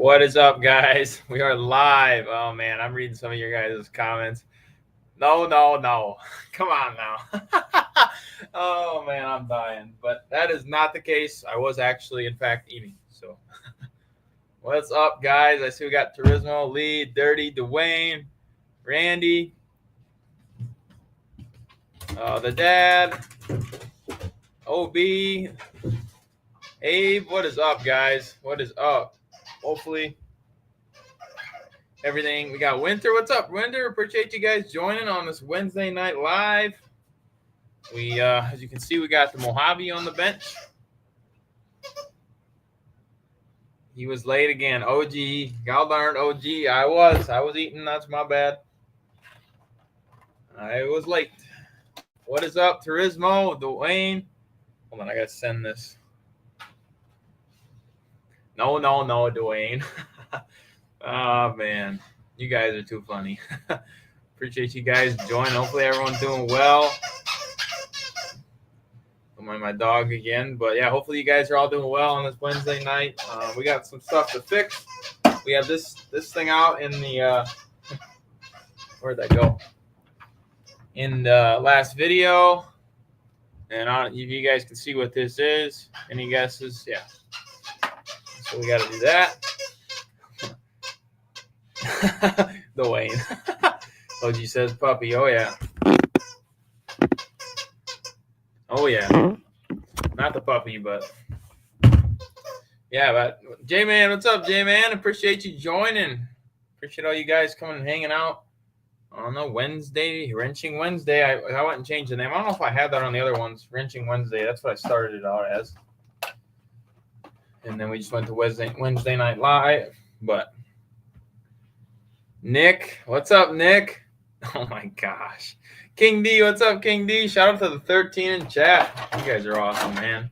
What is up, guys? We are live. Oh man, I'm reading some of your guys' comments. No. Come on now. Oh man, I'm dying. But that is not the case. I was actually, in fact, eating. So, what's up, guys? I see we got Turismo, Lee, Dirty, Dwayne, Randy, the dad, OB, Abe. What is up, guys? What is up? Hopefully, everything. We got Winter. What's up, Winter? Appreciate you guys joining on this Wednesday night live. We, as you can see, we got the Mojave on the bench. He was late again. OG, god darn OG. I was eating. That's my bad. I was late. What is up, Turismo, Dwayne? Hold on, I gotta send this. No, Dwayne. Oh man, you guys are too funny. Appreciate you guys joining. Hopefully everyone's doing well. My dog again, but yeah, hopefully you guys are all doing well on this Wednesday night. We got some stuff to fix. We have this thing out in the where'd that go? In the last video, and if you guys can see what this is, any guesses? Yeah. So we got to do that. Dwayne. OG says puppy. Oh yeah. Oh yeah. Not the puppy, but yeah. But J-Man, what's up, J-Man? Appreciate you joining. Appreciate all you guys coming and hanging out on a Wednesday, Wrenching Wednesday. I went and changed the name. I don't know if I had that on the other ones. Wrenching Wednesday. That's what I started it out as. And then we just went to Wednesday night live. But Nick, what's up, Nick? Oh my gosh. King D, what's up, King D? Shout out to the 13 in chat. You guys are awesome, man.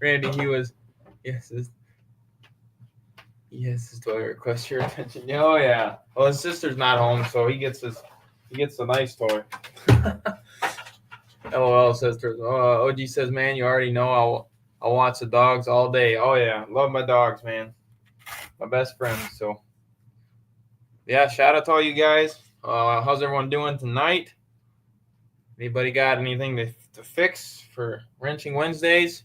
Randy, he was, yes, do I request your attention? Oh yeah. Well, his sister's not home, so he gets a nice toy. LOL says, OG says, man, you already know I'll watch the dogs all day. Oh yeah, love my dogs, man. My best friends. So yeah, shout out to all you guys. How's everyone doing tonight? Anybody got anything to fix for Wrenching Wednesdays?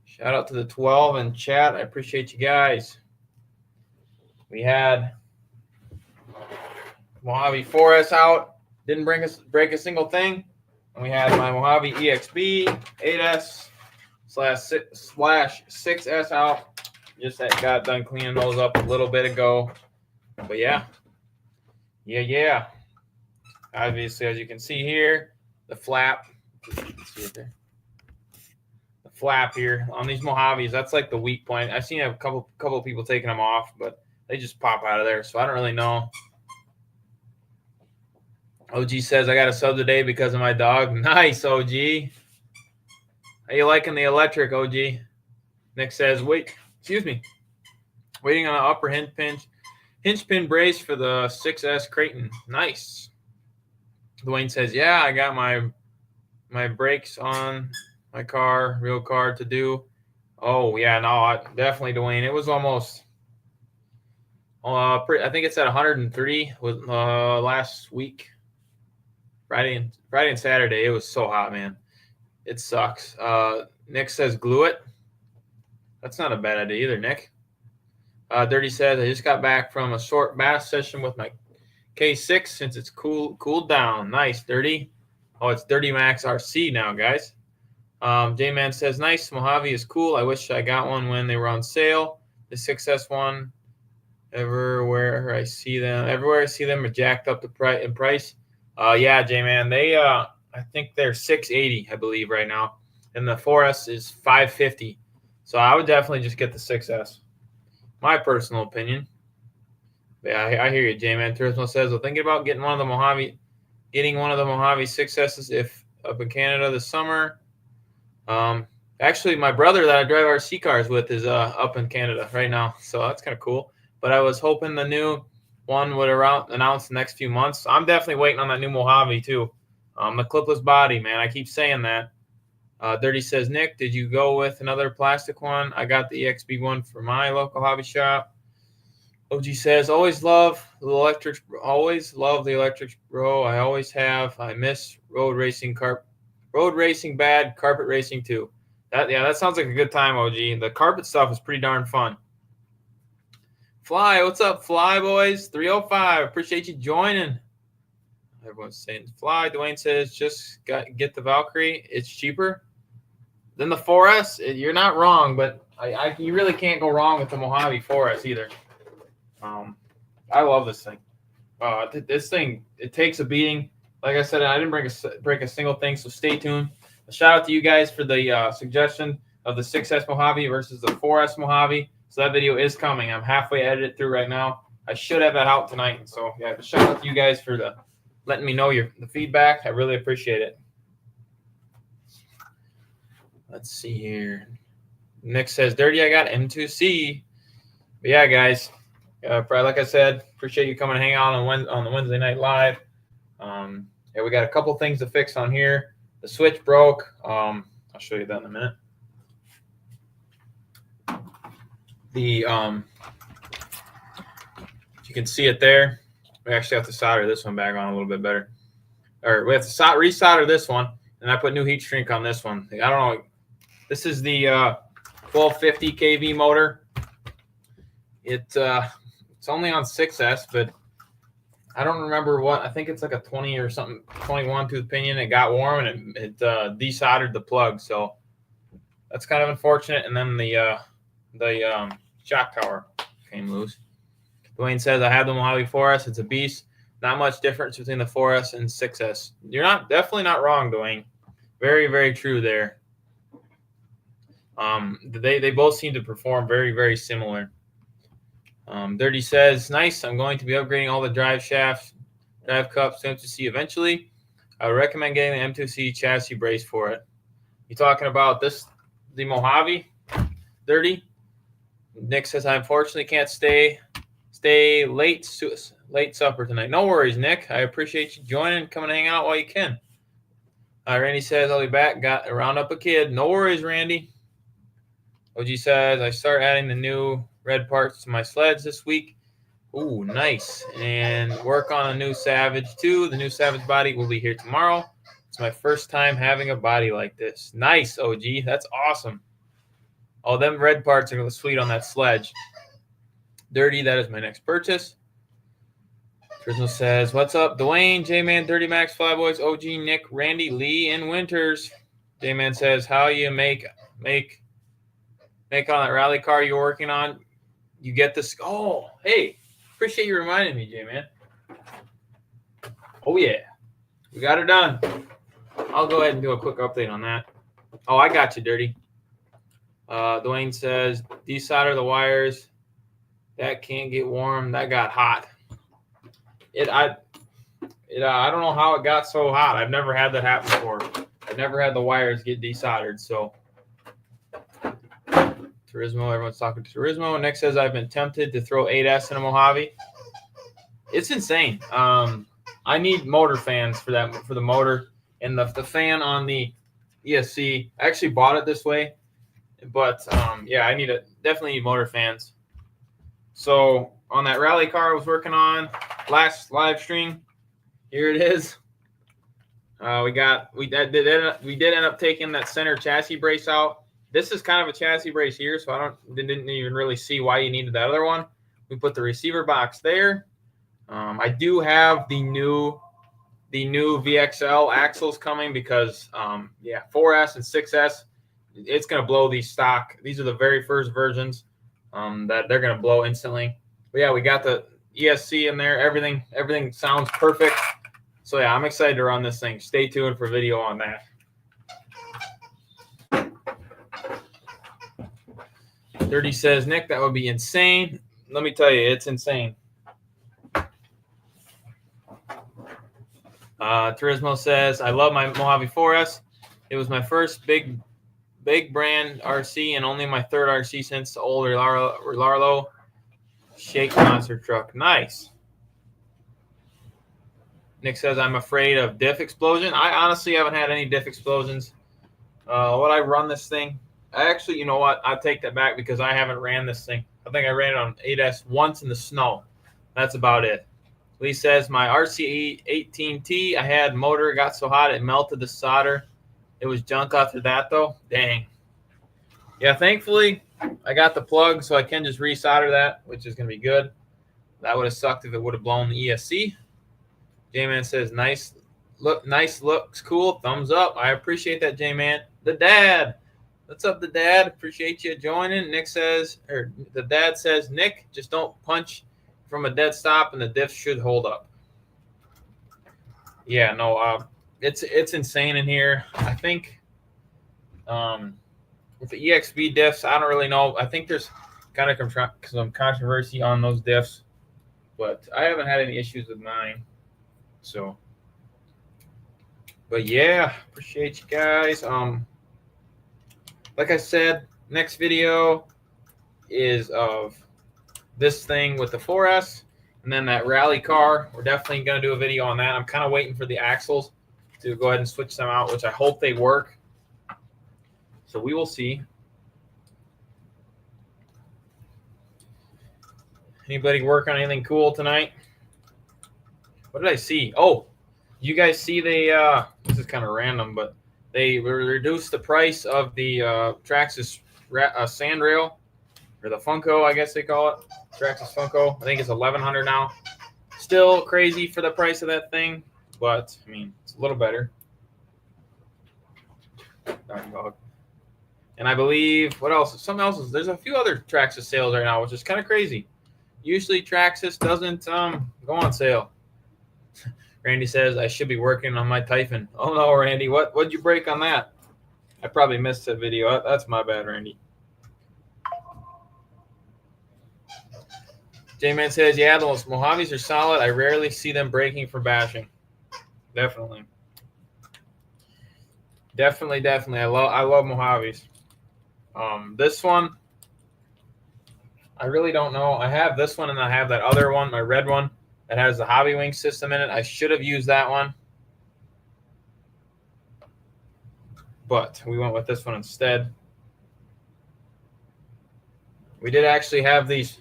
Shout out to the 12 in chat. I appreciate you guys. We had Mojave 4S out. Didn't break a single thing. And we had my Mojave EXB 8S/6S out. Just got done cleaning those up a little bit ago. But yeah. Obviously, as you can see here, the flap. See it there. The flap here on these Mojaves, that's like the weak point. I've seen a couple of people taking them off, but they just pop out of there. So I don't really know. OG says I got a sub today because of my dog. Nice, OG. How you liking the electric, OG? Nick says, waiting on an upper hinge pin brace for the 6S Creighton. Nice. Dwayne says, yeah, I got my brakes on my real car to do. Oh, yeah, no, definitely, Dwayne. It was almost, I think it's at 103 with last week. Friday and Saturday, it was so hot, man. It sucks. Nick says glue it. That's not a bad idea either, Nick. Dirty says, I just got back from a short bass session with my K6 since it's cooled down. Nice, Dirty. Oh, it's Dirty Max RC now, guys. J-Man says, nice. Mojave is cool. I wish I got one when they were on sale. The 6S one, everywhere I see them are jacked up in price. Yeah, J-Man, they I think they're $680, I believe, right now, and the 4S is $550. So I would definitely just get the 6S. My personal opinion. Yeah, I hear you, J-Man. Turismo says, well, thinking about getting one of the Mojave 6S's if up in Canada this summer. Actually, my brother that I drive RC cars with is up in Canada right now, so that's kind of cool. But I was hoping the new one would announce the next few months. I'm definitely waiting on that new Mojave too. The clipless body, man. I keep saying that. Dirty says, Nick, did you go with another plastic one? I got the EXB one for my local hobby shop. OG says, always love the electrics, bro. I always have. I miss road racing, bad, carpet racing too. That sounds like a good time, OG. The carpet stuff is pretty darn fun. Fly, what's up, Fly boys? 305. Appreciate you joining. Everyone's saying Fly. Dwayne says, just get the Valkyrie. It's cheaper than the 4S. You're not wrong, but you really can't go wrong with the Mojave 4S either. I love this thing. This thing, it takes a beating. Like I said, I didn't break a single thing, so stay tuned. A shout out to you guys for the suggestion of the 6S Mojave versus the 4S Mojave. So that video is coming. I'm halfway edited through right now. I should have that out tonight. So yeah, a shout out to you guys for letting me know the feedback. I really appreciate it. Let's see here. Nick says, Dirty, I got M2C. But yeah, guys. Like I said, appreciate you coming to hang out on the Wednesday Night Live. Yeah, we got a couple things to fix on here. The switch broke. I'll show you that in a minute. You can see it there. We actually have to solder this one back on a little bit better. Or we have to resolder this one, and I put new heat shrink on this one. I don't know. This is the 1250 kV motor. It's only on 6S, but I don't remember what. I think it's like a 20 or something, 21 tooth pinion. It got warm and it desoldered the plug, so that's kind of unfortunate. And then the shock tower came loose. Dwayne says, I have the Mojave 4S. It's a beast. Not much difference between the 4S and 6S. You're definitely not wrong, Dwayne. Very, very true there. They both seem to perform very, very similar. Dirty says, nice. I'm going to be upgrading all the drive shafts, drive cups to M2C eventually. I would recommend getting the M2C chassis brace for it. You talking about the Mojave? Dirty? Nick says, I unfortunately can't stay late supper tonight. No worries, Nick. I appreciate you joining, coming to hang out while you can. Randy says, I'll be back. Got to round up a kid. No worries, Randy. OG says, I start adding the new red parts to my sleds this week. Ooh, nice. And work on a new Savage too. The new Savage body will be here tomorrow. It's my first time having a body like this. Nice, OG. That's awesome. Oh, them red parts are going to sweet on that sledge. Dirty, that is my next purchase. Trisno says, what's up, Dwayne, J-Man, Dirty Max, Flyboys, OG, Nick, Randy, Lee, and Winters. J-Man says, how you make on that rally car you're working on, you get this. Oh, hey, appreciate you reminding me, J-Man. Oh, yeah. We got her done. I'll go ahead and do a quick update on that. Oh, I got you, Dirty. Dwayne says, desolder the wires. That can't get warm. That got hot. I don't know how it got so hot. I've never had that happen before. I've never had the wires get desoldered. So, Turismo, everyone's talking to Turismo. Next says, I've been tempted to throw 8S in a Mojave. It's insane. I need motor fans for the motor and the fan on the ESC. I actually bought it this way, but yeah, I definitely need motor fans. So on that rally car I was working on last live stream, here it is. We did end up taking that center chassis brace out. This is kind of a chassis brace here, so I didn't even really see why you needed that other one. We put the receiver box there. I do have the new VXL axles coming because 4S and 6S, it's gonna blow these stock. These are the very first versions that they're gonna blow instantly. But yeah, we got the ESC in there. Everything sounds perfect. So yeah, I'm excited to run this thing. Stay tuned for video on that. Dirty says, Nick, that would be insane. Let me tell you, it's insane. Turismo says, I love my Mojave 4S. It was my first big brand RC and only my third RC since the older Larlo Shake monster truck. Nice. Nick says, I'm afraid of diff explosion. I honestly haven't had any diff explosions. What I run this thing, I actually, you know what? I take that back because I haven't ran this thing. I think I ran it on 8S once in the snow. That's about it. Lee says my RCE 18T, I had motor, got so hot it melted the solder. It was junk after that though. Dang. Yeah, thankfully I got the plug so I can just resolder that, which is gonna be good. That would have sucked if it would have blown the ESC. J-Man says nice looks cool. Thumbs up. I appreciate that, J-Man. The dad. What's up, the dad? Appreciate you joining. Nick says, or the dad says, Nick, just don't punch from a dead stop and the diff should hold up. Yeah, no, it's insane in here. I think with the EXV diffs, I don't really know. I think there's kind of some controversy on those diffs, but I haven't had any issues with mine. So, but yeah, appreciate you guys. Like I said, next video is of this thing with the 4S and then that rally car. We're definitely going to do a video on that. I'm kind of waiting for the axles to go ahead and switch them out, which I hope they work. So we will see. Anybody work on anything cool tonight? What did I see? Oh, you guys see this is kind of random, but they reduced the price of the Traxxas sand rail, or the Funko, I guess they call it. Traxxas Funko. I think it's $1,100 now. Still crazy for the price of that thing, but I mean, it's a little better. And I believe, what else? Something else. There's a few other Traxxas sales right now, which is kind of crazy. Usually Traxxas doesn't go on sale. Randy says, I should be working on my Typhon. Oh, no, Randy. What'd you break on that? I probably missed that video. That's my bad, Randy. J-Man says, yeah, those Mojaves are solid. I rarely see them breaking for bashing. Definitely. Definitely. I love Mojaves. This one, I really don't know. I have this one and I have that other one, my red one, that has the Hobby Wing system in it. I should have used that one, but we went with this one instead. We did actually have these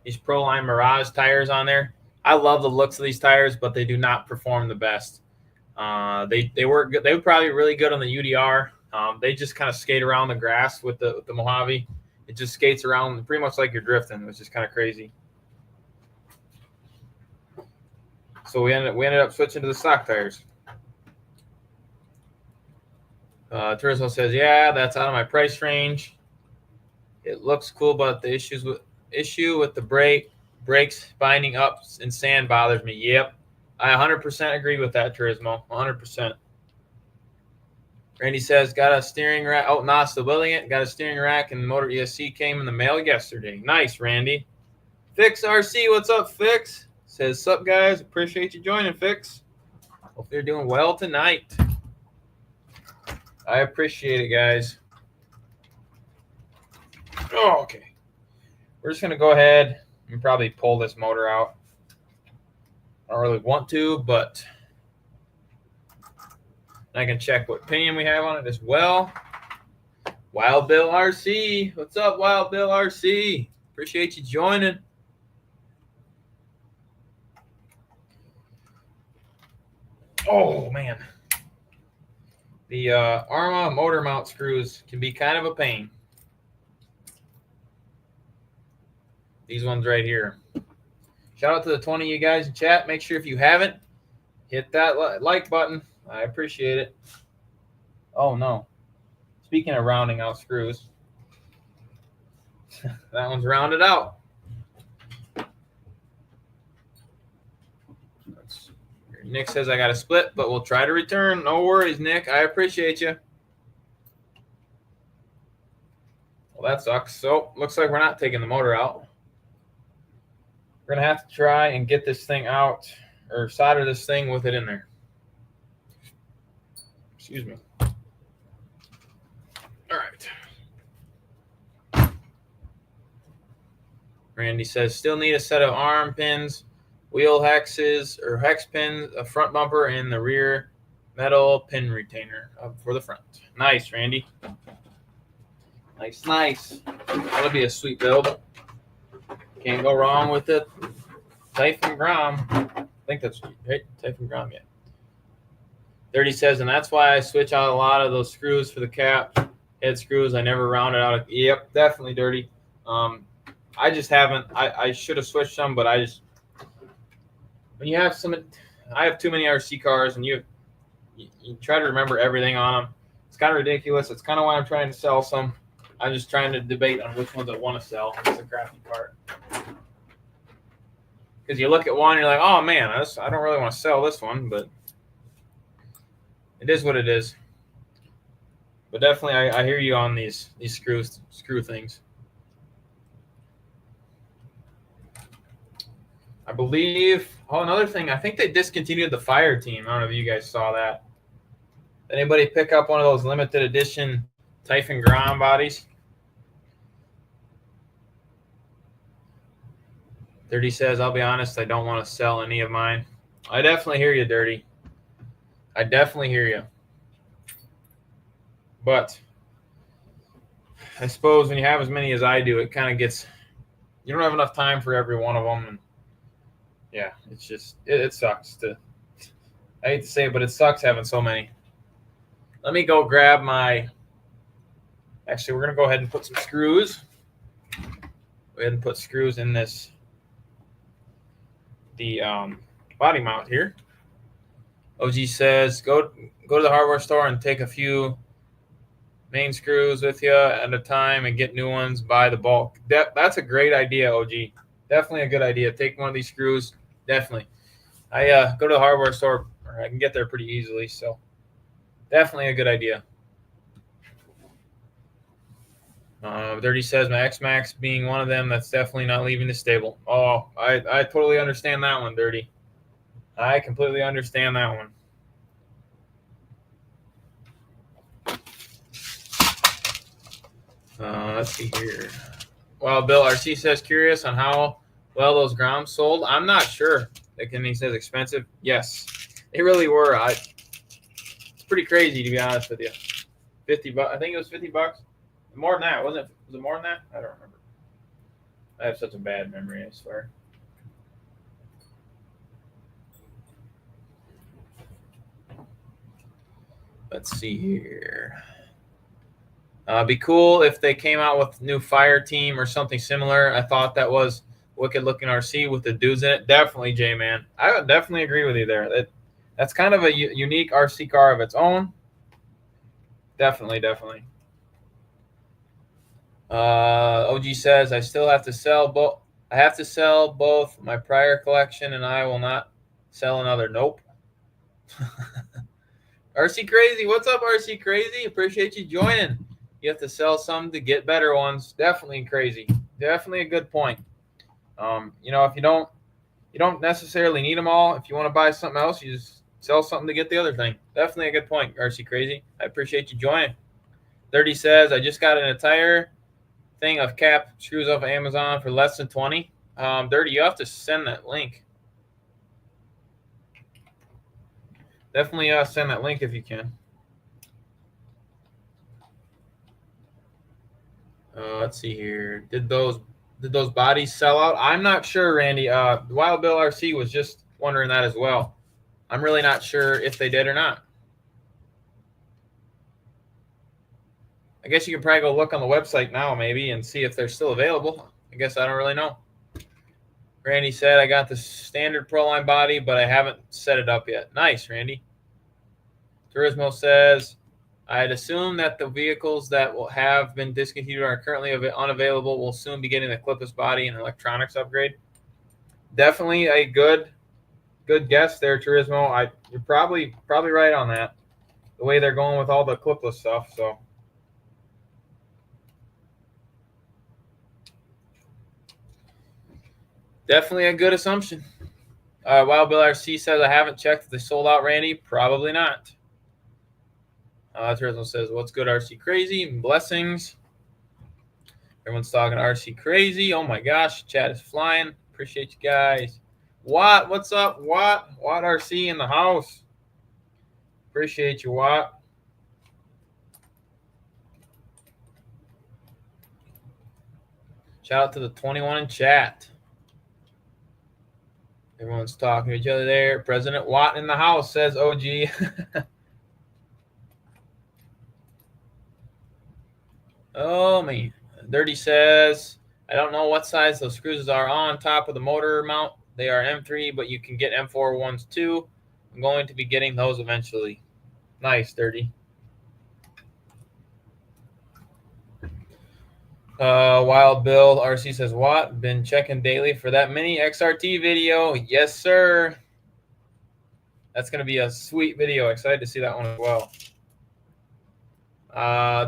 Proline Mirage tires on there. I love the looks of these tires, but they do not perform the best. They were good. They were probably really good on the UDR. They just kind of skate around the grass with the Mojave. It just skates around pretty much like you're drifting, which is kind of crazy. So we ended up switching to the stock tires. Turismo says, yeah, that's out of my price range. It looks cool, but the issue with the brakes binding up in sand bothers me. Yep. I 100% agree with that, Turismo. 100%. Randy says, got a steering rack. Oh, nah, still building it. Got a steering rack and the motor ESC came in the mail yesterday. Nice, Randy. Fix RC, what's up, Fix? Says, sup, guys? Appreciate you joining, Fix. Hope you're doing well tonight. I appreciate it, guys. Oh, okay. We're just going to go ahead and probably pull this motor out. I don't really want to, but I can check what pinion we have on it as well. Wild Bill RC. What's up, Wild Bill RC? Appreciate you joining. Oh, man. The Arma motor mount screws can be kind of a pain. These ones right here. Shout out to the 20 of you guys in chat. Make sure if you haven't, hit that like button. I appreciate it. Oh, no. Speaking of rounding out screws, that one's rounded out. Nick says I got a split, but we'll try to return. No worries, Nick. I appreciate you. Well, that sucks. So, looks like we're not taking the motor out. We're going to have to try and get this thing out, or solder this thing with it in there. Excuse me. All right. Randy says, still need a set of arm pins, wheel hexes, or hex pins, a front bumper, and the rear metal pin retainer for the front. Nice, Randy. Nice. That'll be a sweet build. Can't go wrong with it. Typhon Grom. I think that's right. Typhon Grom, yeah. 30 says, and that's why I switch out a lot of those screws for the cap head screws. I never rounded out. Yep, definitely Dirty. I just haven't. I should have switched some, but I just when you have some, I have too many RC cars, and you try to remember everything on them. It's kind of ridiculous. It's kind of why I'm trying to sell some. I'm just trying to debate on which ones I want to sell. It's a crappy part. Because you look at one, you're like, oh man, I don't really want to sell this one, but it is what it is. But definitely, I hear you on these screw things. I believe. Oh, another thing. I think they discontinued the Fire Team. I don't know if you guys saw that. Anybody pick up one of those limited edition Typhon Grom bodies? 30 says, I'll be honest, I don't want to sell any of mine. I definitely hear you, Dirty. I definitely hear you. But I suppose when you have as many as I do, it kind of gets, you don't have enough time for every one of them. And yeah, it's just, it sucks I hate to say it, but it sucks having so many. Let me go grab actually, we're going to go ahead and put some screws. Go ahead and put screws in the body mount here. OG says, go to the hardware store and take a few main screws with you at a time and get new ones by the bulk. That's a great idea, OG. Definitely a good idea. Take one of these screws. Definitely. I go to the hardware store, or I can get there pretty easily, so definitely a good idea. Dirty says, my X-Max being one of them, that's definitely not leaving the stable. Oh, I totally understand that one, Dirty. I completely understand that one. Let's see here. Well, Bill RC says, curious on how well those Groms sold. I'm not sure. And he says expensive. Yes, they really were. It's pretty crazy, to be honest with you. $50. I think it was $50. More than that, wasn't it? Was it more than that? I don't remember. I have such a bad memory, I swear. Let's see here. Be cool if they came out with new Fire Team or something similar. I thought that was wicked looking RC with the dudes in it. Definitely, J-Man. I would definitely agree with you there. That's kind of a unique RC car of its own. Definitely. OG says, I still have to sell both. I have to sell both my prior collection, and I will not sell another. Nope. RC Crazy, what's up, RC Crazy? Appreciate you joining. You have to sell some to get better ones. Definitely crazy. Definitely a good point. If you don't necessarily need them all. If you want to buy something else, you just sell something to get the other thing. Definitely a good point, RC Crazy. I appreciate you joining. 30 says, I just got an entire thing of cap screws off of Amazon for less than 20. Dirty, you have to send that link. Definitely send that link if you can. Let's see here. Did those bodies sell out? I'm not sure, Randy. Wild Bill RC was just wondering that as well. I'm really not sure if they did or not. I guess you can probably go look on the website now maybe and see if they're still available. I guess I don't really know. Randy said, I got the standard Proline body, but I haven't set it up yet. Nice, Randy. Turismo says, I'd assume that the vehicles that will have been discontinued are currently unavailable will soon be getting the clipless body and electronics upgrade. Definitely a good guess there, Turismo. You're probably right on that. The way they're going with all the clipless stuff, so. Definitely a good assumption. Wild Bill RC says, I haven't checked if they sold out, Randy. Probably not. Turismo says, what's good, RC Crazy? Blessings. Everyone's talking RC Crazy. Oh my gosh, chat is flying. Appreciate you guys. Watt, what's up, Watt? Watt RC in the house. Appreciate you, Watt. Shout out to the 21 in chat. Everyone's talking to each other there. President Watt in the house, says OG. Oh, man. Dirty says, I don't know what size those screws are on top of the motor mount. They are M3, but you can get M4 ones too. I'm going to be getting those eventually. Nice, Dirty. Wild Bill RC says, what? Been checking daily for that mini XRT video. Yes, sir. That's going to be a sweet video. Excited to see that one as well.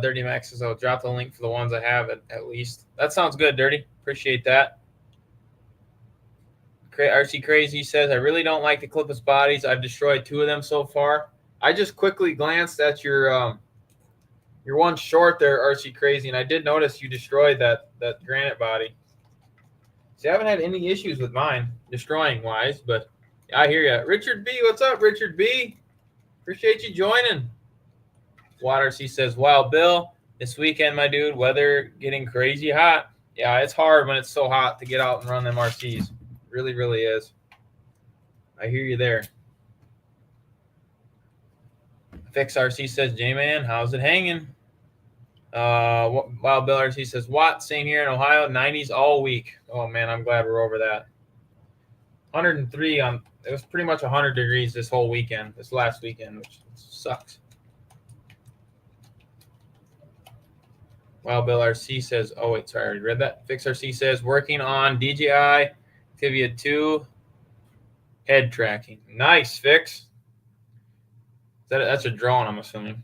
Dirty Max says, I'll drop the link for the ones I have at least. That sounds good, Dirty. Appreciate that. RC Crazy says, I really don't like the clipless bodies. I've destroyed 2 of them so far. I just quickly glanced at your one short there, RC Crazy, and I did notice you destroyed that granite body. See, I haven't had any issues with mine, destroying wise, but I hear you. Richard B, what's up, Richard B? Appreciate you joining. Water C says, Wild Bill, this weekend, my dude, weather getting crazy hot. Yeah, it's hard when it's so hot to get out and run them RCs. Really, really is. I hear you there. Fix RC says, J-Man, how's it hanging? Wild Bill RC says, what? Same here in Ohio, 90s all week. Oh, man, I'm glad we're over that. 103 on, it was pretty much 100 degrees this whole weekend, this last weekend, which sucks. Wild Bill RC says, oh, wait, sorry, I already read that. Fix RC says, working on DJI Activia 2 head tracking. Nice, Fix. That's a drone, I'm assuming.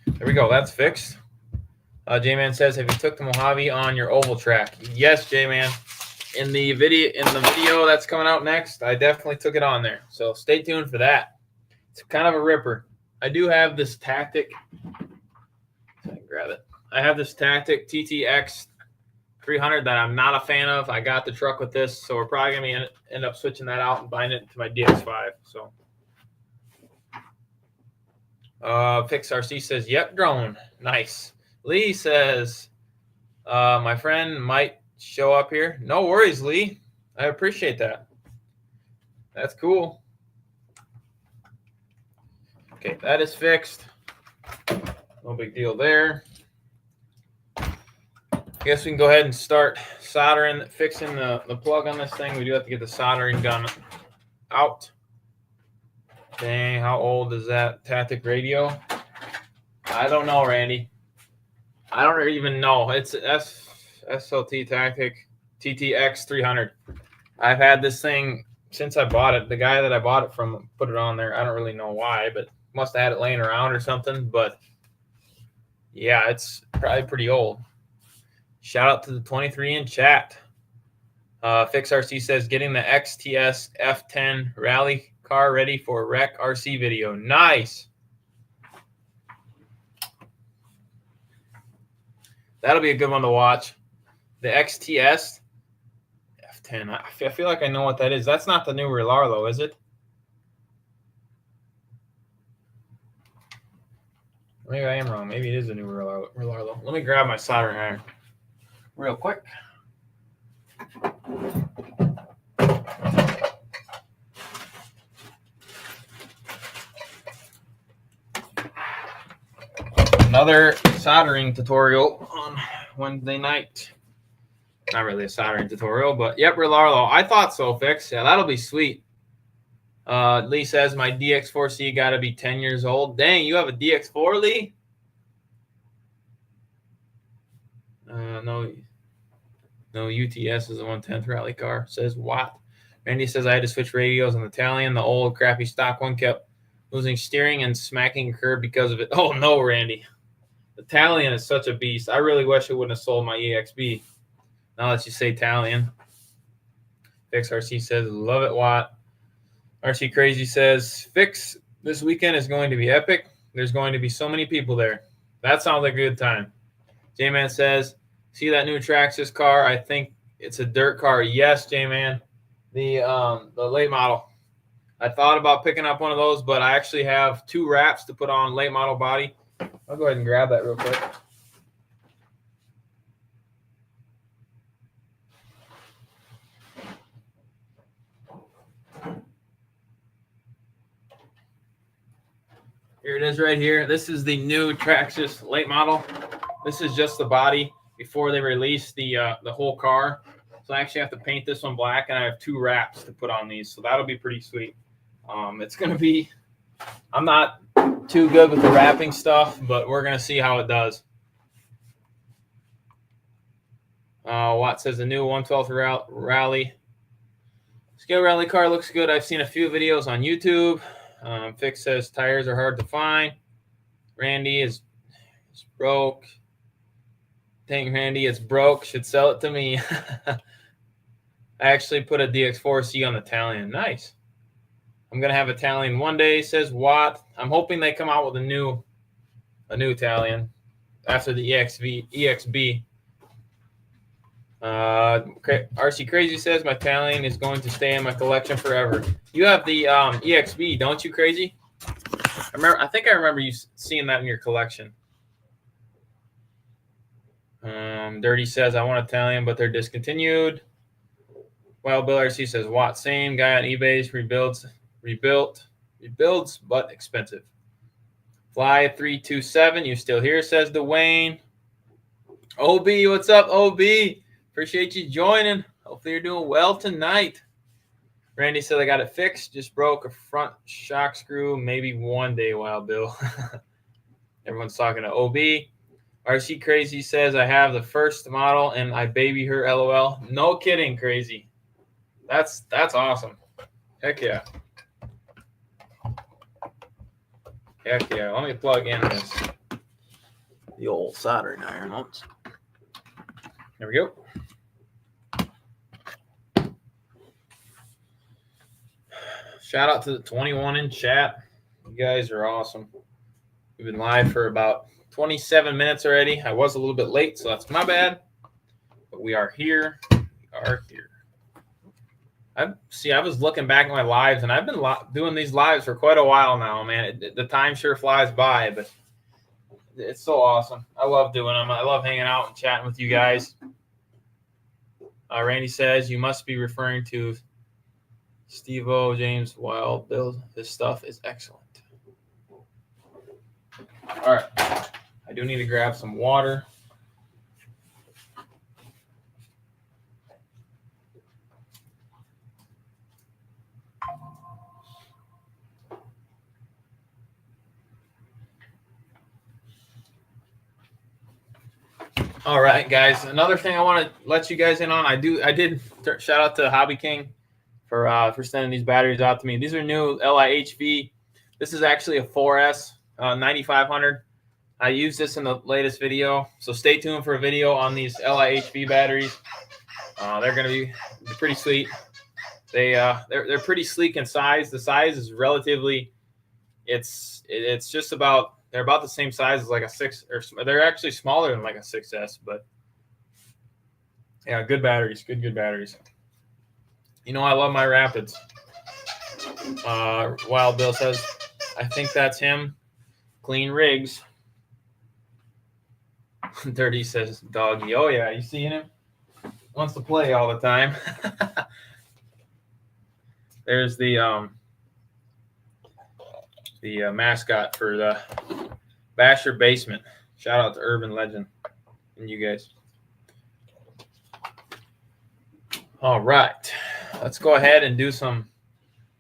There we go. That's fixed. J-Man says, have you took the Mojave on your oval track? Yes, J-Man. In the video that's coming out next, I definitely took it on there. So stay tuned for that. It's kind of a ripper. I do have this Tactic. I can grab it. I have this Tactic TTX 300 that I'm not a fan of. I got the truck with this, so we're probably going to end up switching that out and binding it to my DX5. So, Fix RC says, yep, drone. Nice. Lee says, my friend might show up here. No worries, Lee. I appreciate that. That's cool. Okay, that is fixed. No big deal there. I guess we can go ahead and start soldering, fixing the plug on this thing. We do have to get the soldering gun out. Dang, how old is that Tactic radio? I don't know, Randy. I don't even know. It's SLT Tactic TTX 300. I've had this thing since I bought it. The guy that I bought it from put it on there. I don't really know why, but must have had it laying around or something. But yeah, it's probably pretty old. Shout out to the 23 in chat. Fix RC says, getting the XTS F10 rally car ready for Rec RC video. Nice. That'll be a good one to watch. The XTS F10. I feel like I know what that is. That's not the new Relarlo, is it? Maybe I am wrong. Maybe it is a new Relarlo. Let me grab my soldering iron real quick. Another soldering tutorial on Wednesday night. Not really a soldering tutorial, but yep, Relarlo. I thought so, Fix. Yeah, that'll be sweet. Lee says, my DX4C got to be 10 years old. Dang, you have a DX4, Lee? No, UTS is a 110th rally car. Says what? Randy says, I had to switch radios on the Italian. The old crappy stock one kept losing steering and smacking a curb because of it. Oh, no, Randy. The Italian is such a beast. I really wish it wouldn't have sold my EXB. Now that you say Italian. Fix RC says, love it, Watt. RC Crazy says, Fix, this weekend is going to be epic. There's going to be so many people there. That sounds like a good time. J-Man says, see that new Traxxas car? I think it's a dirt car. Yes, J-Man. The late model. I thought about picking up one of those, but I actually have 2 wraps to put on late model body. I'll go ahead and grab that real quick. Here it is right here. This is the new Traxxas late model. This is just the body before they release the whole car. So I actually have to paint this one black, and I have 2 wraps to put on these. So that'll be pretty sweet. It's going to be – I'm not too good with the wrapping stuff, but we're going to see how it does. Watt says the new 112th rally. Scale rally car looks good. I've seen a few videos on YouTube. Fix says tires are hard to find. Randy is broke. Dang, Randy, it's broke. Should sell it to me. I actually put a DX4C on the Italian. Nice. I'm gonna have Italian one day, says Watt. I'm hoping they come out with a new Italian after the EXB. RC Crazy says my Italian is going to stay in my collection forever. You have the EXB, don't you, Crazy? I think I remember you seeing that in your collection. Dirty says I want Italian, but they're discontinued. Wild Bill RC says Watt, same guy on eBay's rebuilds, but expensive. Fly 327, you still here? Says Dwayne. OB, what's up, OB? Appreciate you joining. Hopefully you're doing well tonight. Randy said I got it fixed. Just broke a front shock screw. Maybe one day, Wild Bill. Everyone's talking to OB. RC Crazy says I have the first model and I baby her. LOL. No kidding, Crazy. That's awesome. Heck yeah. Heck yeah. Let me plug in the old soldering iron. There we go. Shout out to the 21 in chat. You guys are awesome. We've been live for about 27 minutes already. I was a little bit late, so that's my bad. But we are here. I was looking back at my lives, and I've been doing these lives for quite a while now, man. The time sure flies by, but it's so awesome. I love doing them. I love hanging out and chatting with you guys. Randy says you must be referring to Steve-O, James Wild Bill. This stuff is excellent. All right. I do need to grab some water. All right, guys. Another thing I want to let you guys in on. I did shout out to Hobby King for sending these batteries out to me. These are new LIHV. This is actually a 4S 9500. I used this in the latest video, so stay tuned for a video on these LIHV batteries. They're going to be pretty sweet. They're pretty sleek in size. The size is relatively. It's just about. They're about the same size as like a 6, or they're actually smaller than like a 6S, but yeah, good batteries, good batteries. You know, I love my Rapids. Wild Bill says, I think that's him. Clean rigs. Dirty says, doggy. Oh yeah, you seeing him? Wants to play all the time. There's the mascot for the Basher Basement. Shout out to Urban Legend and you guys. All right. Let's go ahead and do some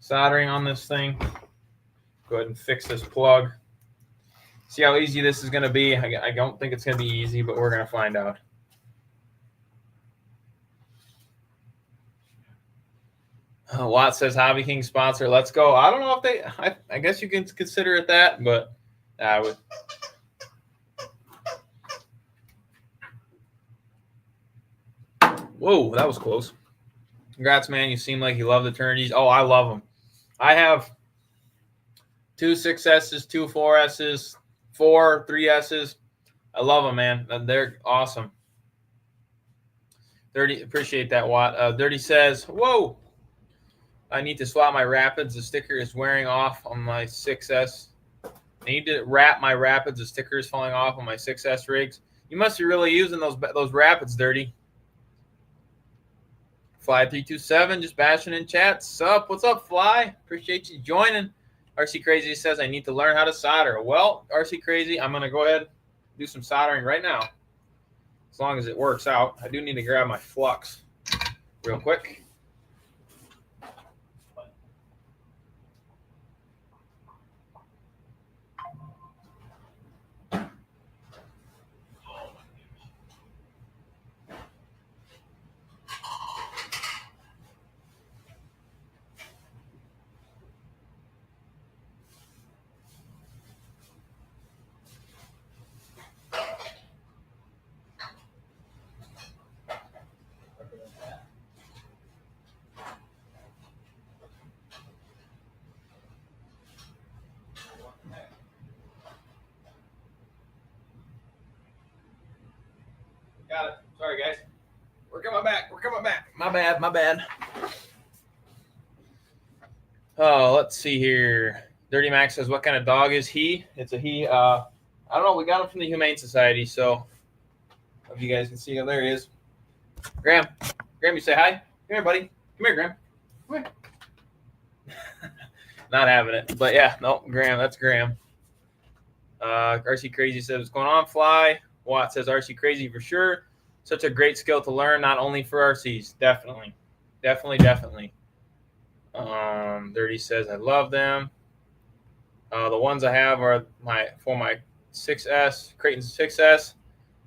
soldering on this thing. Go ahead and fix this plug. See how easy this is going to be. I don't think it's going to be easy, but we're going to find out. Watt says Hobby King sponsor. Let's go. I don't know if they. I guess you can consider it that, but I would. Whoa, that was close. Congrats, man. You seem like you love the Eternities. Oh, I love them. I have 2 6S's, 2 4S's, 4 3S's. I love them, man. They're awesome. Dirty, appreciate that, Watt. Dirty says, whoa. I need to swap my Rapids. The sticker is wearing off on my 6S. I need to wrap my Rapids. The sticker is falling off on my 6S rigs. You must be really using those Rapids, Dirty. Fly327 just bashing in chat. Sup? What's up, Fly? Appreciate you joining. RC Crazy says I need to learn how to solder. Well, RC Crazy, I'm going to go ahead and do some soldering right now. As long as it works out. I do need to grab my flux real quick. Got it. Sorry, guys. We're coming back. We're coming back. My bad. My bad. Oh, let's see here. Dirty Max says, what kind of dog is he? It's a he. I don't know. We got him from the Humane Society, so if you guys can see him, there he is. Graham. Graham, you say hi. Come here, buddy. Come here, Graham. Come here. Not having it. But yeah, no, Graham. That's Graham. RC Crazy says, what's going on, Fly? Watt says, RC Crazy for sure. Such a great skill to learn, not only for RCs. Definitely. Definitely. Dirty says, I love them. The ones I have are for my 6S, Creighton's 6S.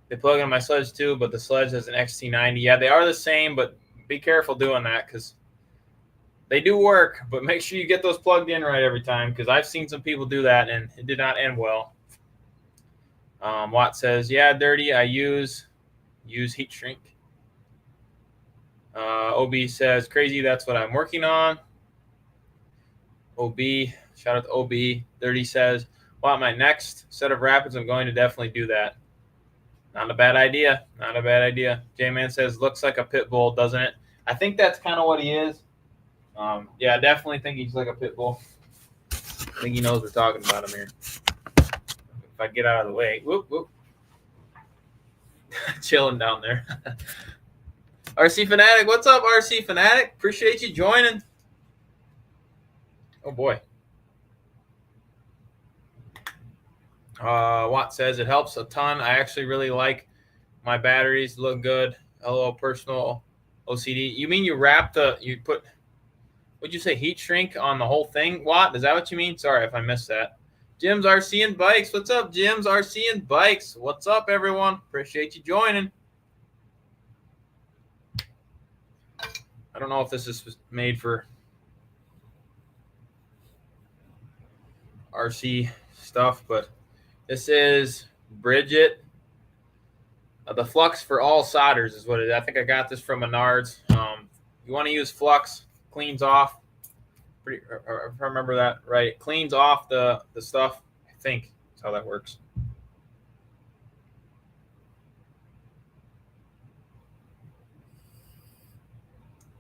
They plug in my sledge too, but the sledge has an XT90. Yeah, they are the same, but be careful doing that because they do work, but make sure you get those plugged in right every time because I've seen some people do that and it did not end well. Watt says, yeah, Dirty, I use heat shrink. OB says, crazy, that's what I'm working on. OB, shout out to OB. Dirty says, Watt, my next set of rapids, I'm going to definitely do that. Not a bad idea. Not a bad idea. J-Man says, looks like a pit bull, doesn't it? I think that's kind of what he is. Yeah, I definitely think he's like a pit bull. I think he knows we're talking about him here. If I get out of the way. Whoop, whoop. Chilling down there. RC Fanatic, what's up, RC Fanatic? Appreciate you joining. Oh, boy. Watt says it helps a ton. I actually really like my batteries. Look good. LO personal OCD. You mean you put, what'd you say, heat shrink on the whole thing, Watt? Is that what you mean? Sorry if I missed that. Jim's RC and Bikes. What's up, Jim's RC and Bikes? What's up, everyone? Appreciate you joining. I don't know if this is made for RC stuff, but this is Bridget. The Flux for all solders is what it is. I think I got this from Menards. You want to use Flux, cleans off. If I remember that right, it cleans off the stuff. I think that's how that works.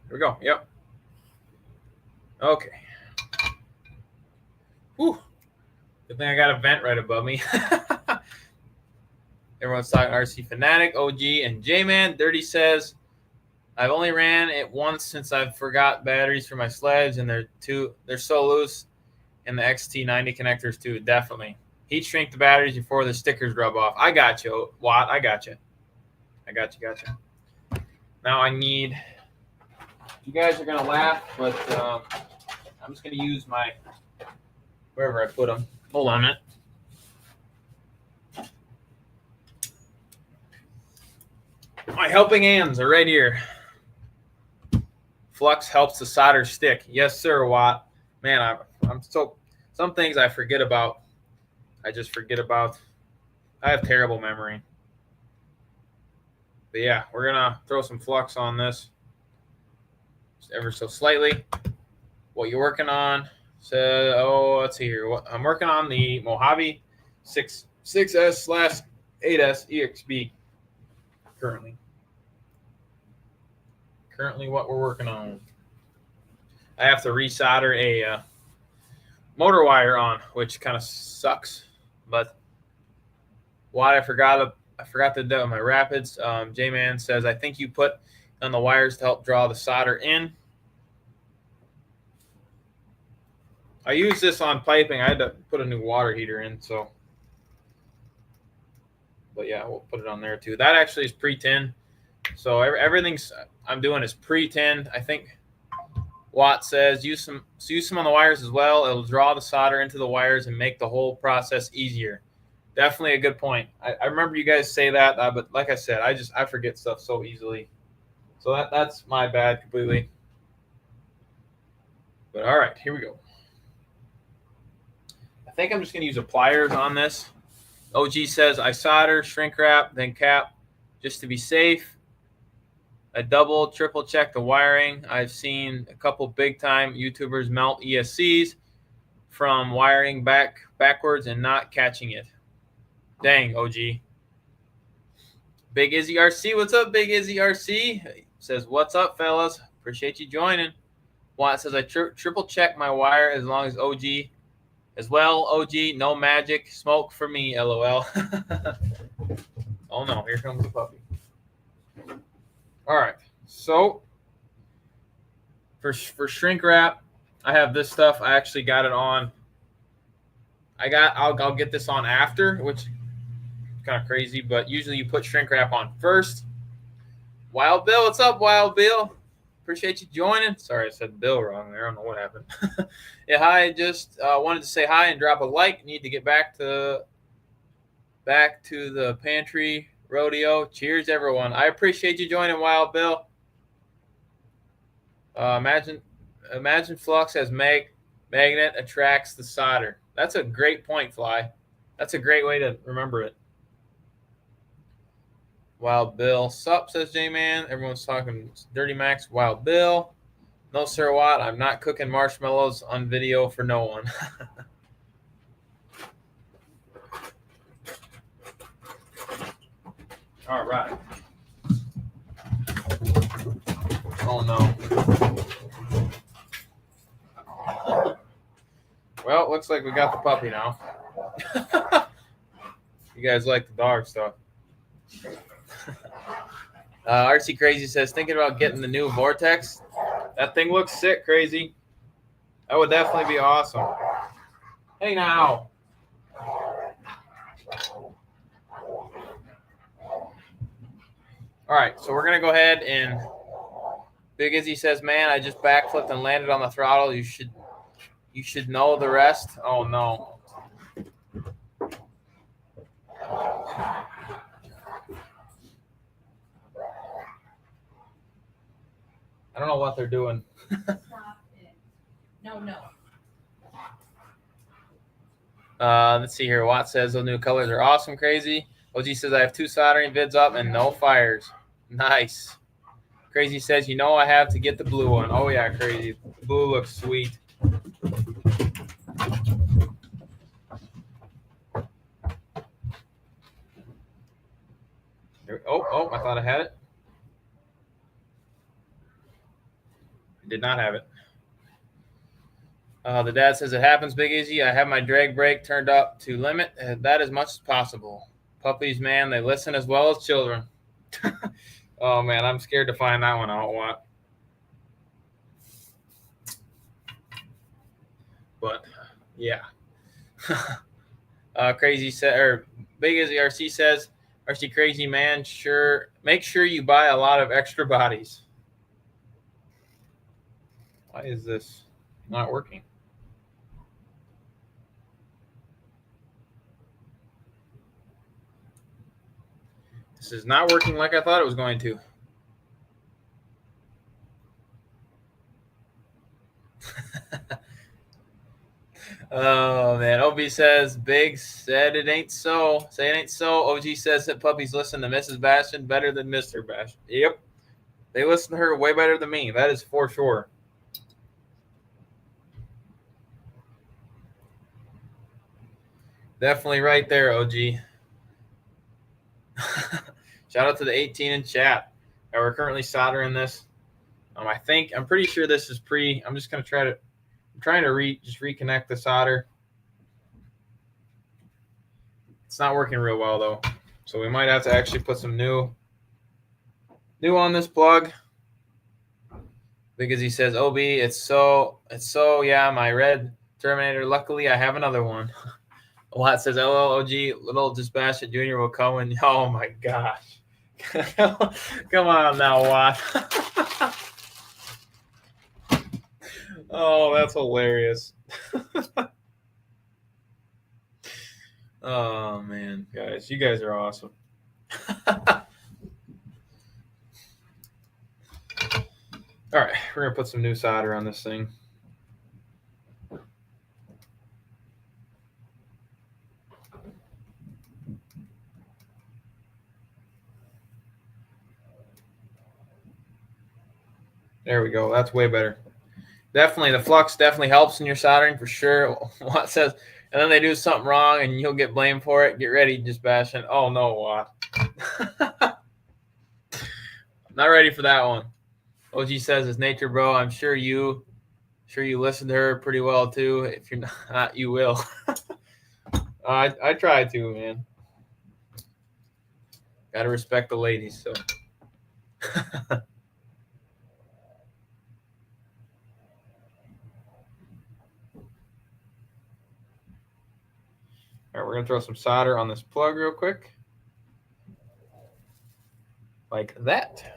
Here we go. Yep. Okay. Whew. Good thing I got a vent right above me. Everyone's talking RC Fanatic, OG, and J-Man. Dirty says, I've only ran it once since I forgot batteries for my sledge, and they're so loose. And the XT90 connectors too, definitely. Heat shrink the batteries before the stickers rub off. I got you, Watt. I got you. Now I need, you guys are going to laugh, but I'm just going to use my, wherever I put them. Hold on a minute. My helping hands are right here. Flux helps the solder stick. Yes, sir, Watt. Man, I'm so, some things I forget about. I just forget about. I have terrible memory. But yeah, we're going to throw some flux on this. Just ever so slightly. What you're working on. So, let's see here. I'm working on the Mojave 6S/8S EXB currently. Currently what we're working on. I have to resolder a motor wire on, which kind of sucks. But what I forgot to do on my rapids. J-Man says, I think you put on the wires to help draw the solder in. I use this on piping. I had to put a new water heater in, so. But yeah, we'll put it on there too. That actually is pre-tinned. So everything's I'm doing is pre-tinned. I think Watt says use some on the wires as well. It'll draw the solder into the wires and make the whole process easier. Definitely a good point. I remember you guys say that, but like I said, I forget stuff so easily. So that's my bad completely. But all right, here we go. I think I'm just going to use a pliers on this. OG says I solder, shrink wrap, then cap just to be safe. I double, triple check the wiring. I've seen a couple big time YouTubers melt ESCs from wiring backwards and not catching it. Dang, OG. Big Izzy RC, what's up, Big Izzy RC? Says, what's up, fellas? Appreciate you joining. Watt says, I triple check my wire as long as OG. As well, OG, no magic, smoke for me, LOL. Oh no, here comes the puppy. All right, so for shrink wrap, I have this stuff. I actually got it on. I'll get this on after, which is kind of crazy, but usually you put shrink wrap on first. Wild Bill, what's up, Wild Bill? Appreciate you joining. Sorry, I said Bill wrong there. I don't know what happened. Yeah, hi. Just wanted to say hi and drop a like. Need to get back to the pantry rodeo. Cheers, everyone. I appreciate you joining, Wild Bill. Imagine flux as magnet attracts the solder. That's a great point, Fly. That's a great way to remember it. Wild Bill. Sup, says J-Man. Everyone's talking Dirty Max. Wild Bill. No, Sir Watt. I'm not cooking marshmallows on video for no one. All right. Oh, no. Well, it looks like we got the puppy now. You guys like the dog stuff. RC Crazy says, thinking about getting the new Vortex. That thing looks sick, Crazy. That would definitely be awesome. Hey, now. All right, so we're going to go ahead and Big Izzy says, man, I just backflipped and landed on the throttle. You should know the rest. Oh, no. I don't know what they're doing. Stop it. No. Let's see here. Watt says those new colors are awesome, Crazy. OG says I have 2 soldering vids up and no fires. Nice. Crazy says, I have to get the blue one. Oh, yeah, Crazy. The blue looks sweet. Oh, I thought I had it. I did not have it. The dad says it happens, Big Easy. I have my drag brake turned up to limit that as much as possible. Puppies, man, they listen as well as children. Oh, man, I'm scared to find that one out. What? But, yeah. Crazy said, or Big Izzy RC says, RC Crazy man, make sure you buy a lot of extra bodies. Why is this not working? This is not working like I thought it was going to. Oh, man. OB says, Big said it ain't so. Say it ain't so. OG says that puppies listen to Mrs. Bastion better than Mr. Bastion. Yep. They listen to her way better than me. That is for sure. Definitely right there, OG. Shout out to the 18 in chat. We're currently soldering this. I'm pretty sure this is I'm just going to try to, I'm trying to reconnect the solder. It's not working real well though. So we might have to actually put some new on this plug. Because he says, OB, it's so, yeah, my red Terminator, luckily I have another one. Watt says, LLOG, little Dispassionate Junior will come and, oh my gosh. Come on now, Watt. Oh, that's hilarious. Oh, man, guys. You guys are awesome. All right, we're going to put some new solder on this thing. There we go. That's way better. Definitely, the flux definitely helps in your soldering for sure. Watt says, and then they do something wrong and you'll get blamed for it. Get ready, just bashing. Oh, no, Watt. Not ready for that one. OG says, it's nature, bro. I'm sure you listen to her pretty well, too. If you're not, you will. I try to, man. Got to respect the ladies, so. All right, we're going to throw some solder on this plug real quick. Like that.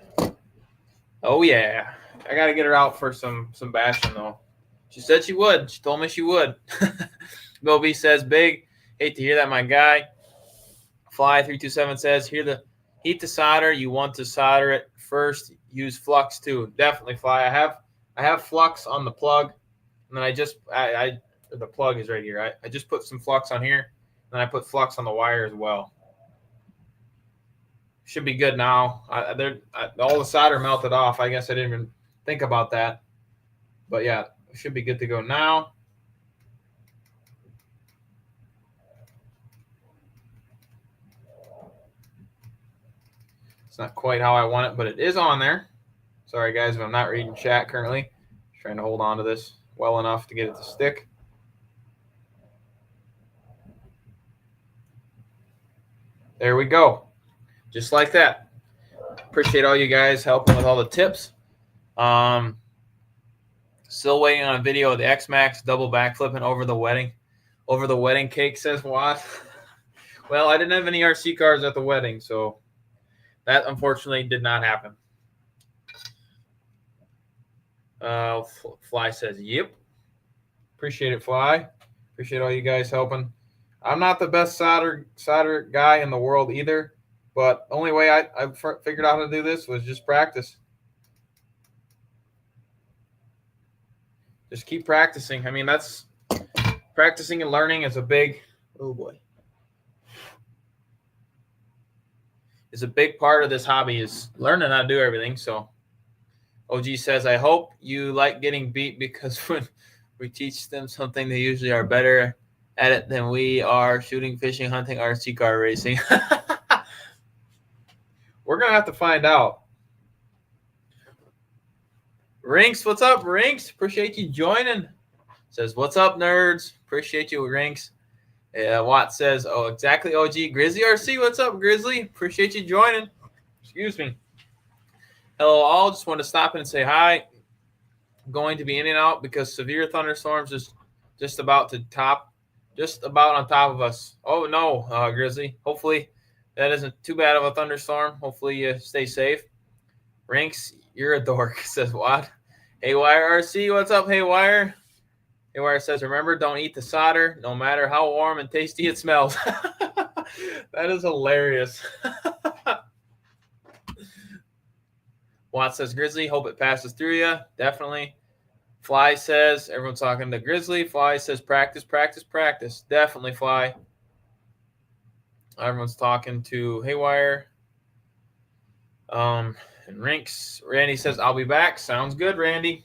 Oh, yeah. I got to get her out for some bashing, though. She said she would. She told me she would. Bill B says, big. Hate to hear that, my guy. Fly327 says, heat the solder. You want to solder it first. Use flux, too. Definitely, Fly. I have flux on the plug. And then the plug is right here. I just put some flux on here. And I put flux on the wire as well. Should be good now. All the solder melted off. I guess I didn't even think about that. But yeah, it should be good to go now. It's not quite how I want it, but it is on there. Sorry, guys, if I'm not reading chat currently. Just trying to hold on to this well enough to get it to stick. There we go. Just like that. Appreciate all you guys helping with all the tips. Still waiting on a video of the X-Max double backflipping over the wedding cake, says Watt. Well, I didn't have any RC cars at the wedding, so that unfortunately did not happen. Fly says, yep. Appreciate it, Fly. Appreciate all you guys helping. I'm not the best solder guy in the world either, but the only way I figured out how to do this was just practice. Just keep practicing. I mean, that's practicing and learning is a big, oh boy, is a big part of this hobby, is learning how to do everything. So OG says, I hope you like getting beat, because when we teach them something, they usually are better at it than we are shooting, fishing, hunting, RC car racing. We're going to have to find out. Rinks, what's up, Rinks? Appreciate you joining. Says, what's up, nerds? Appreciate you, Rinks. Watt says, oh, exactly, OG. Grizzly RC, what's up, Grizzly? Appreciate you joining. Excuse me. Hello, all. Just want to stop in and say hi. I'm going to be in and out because severe thunderstorms is just about on top of us. Oh, no, Grizzly. Hopefully that isn't too bad of a thunderstorm. Hopefully you stay safe. Rinks, you're a dork, says Watt. Haywire RC, what's up, Haywire? Haywire says, remember, don't eat the solder, no matter how warm and tasty it smells. That is hilarious. Watt says, Grizzly, hope it passes through you. Definitely. Fly says, everyone's talking to Grizzly. Fly says, practice, practice, practice. Definitely, Fly. Everyone's talking to Haywire. And Rinks. Randy says, I'll be back. Sounds good, Randy.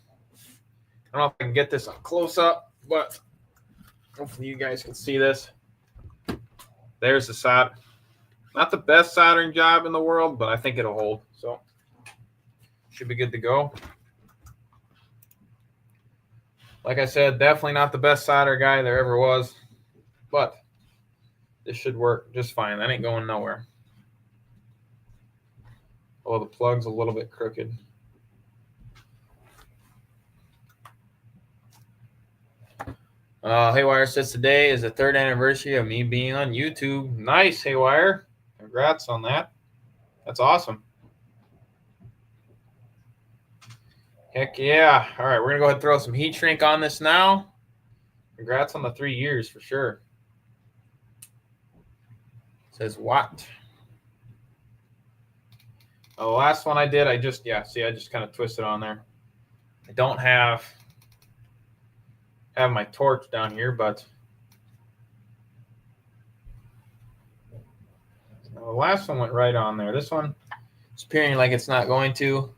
I don't know if I can get this close up, but hopefully you guys can see this. There's the solder. Not the best soldering job in the world, but I think it'll hold. So should be good to go. Like I said, definitely not the best solder guy there ever was, but this should work just fine. That ain't going nowhere. Oh, the plug's a little bit crooked. Haywire says today is the 3rd anniversary of me being on YouTube. Nice, Haywire. Congrats on that. That's awesome. Heck yeah. All right, we're going to go ahead and throw some heat shrink on this now. Congrats on the 3 years for sure. Says what? Oh, the last one I did, I just kind of twisted on there. I don't have my torch down here, but the last one went right on there. This one is appearing like it's not going to.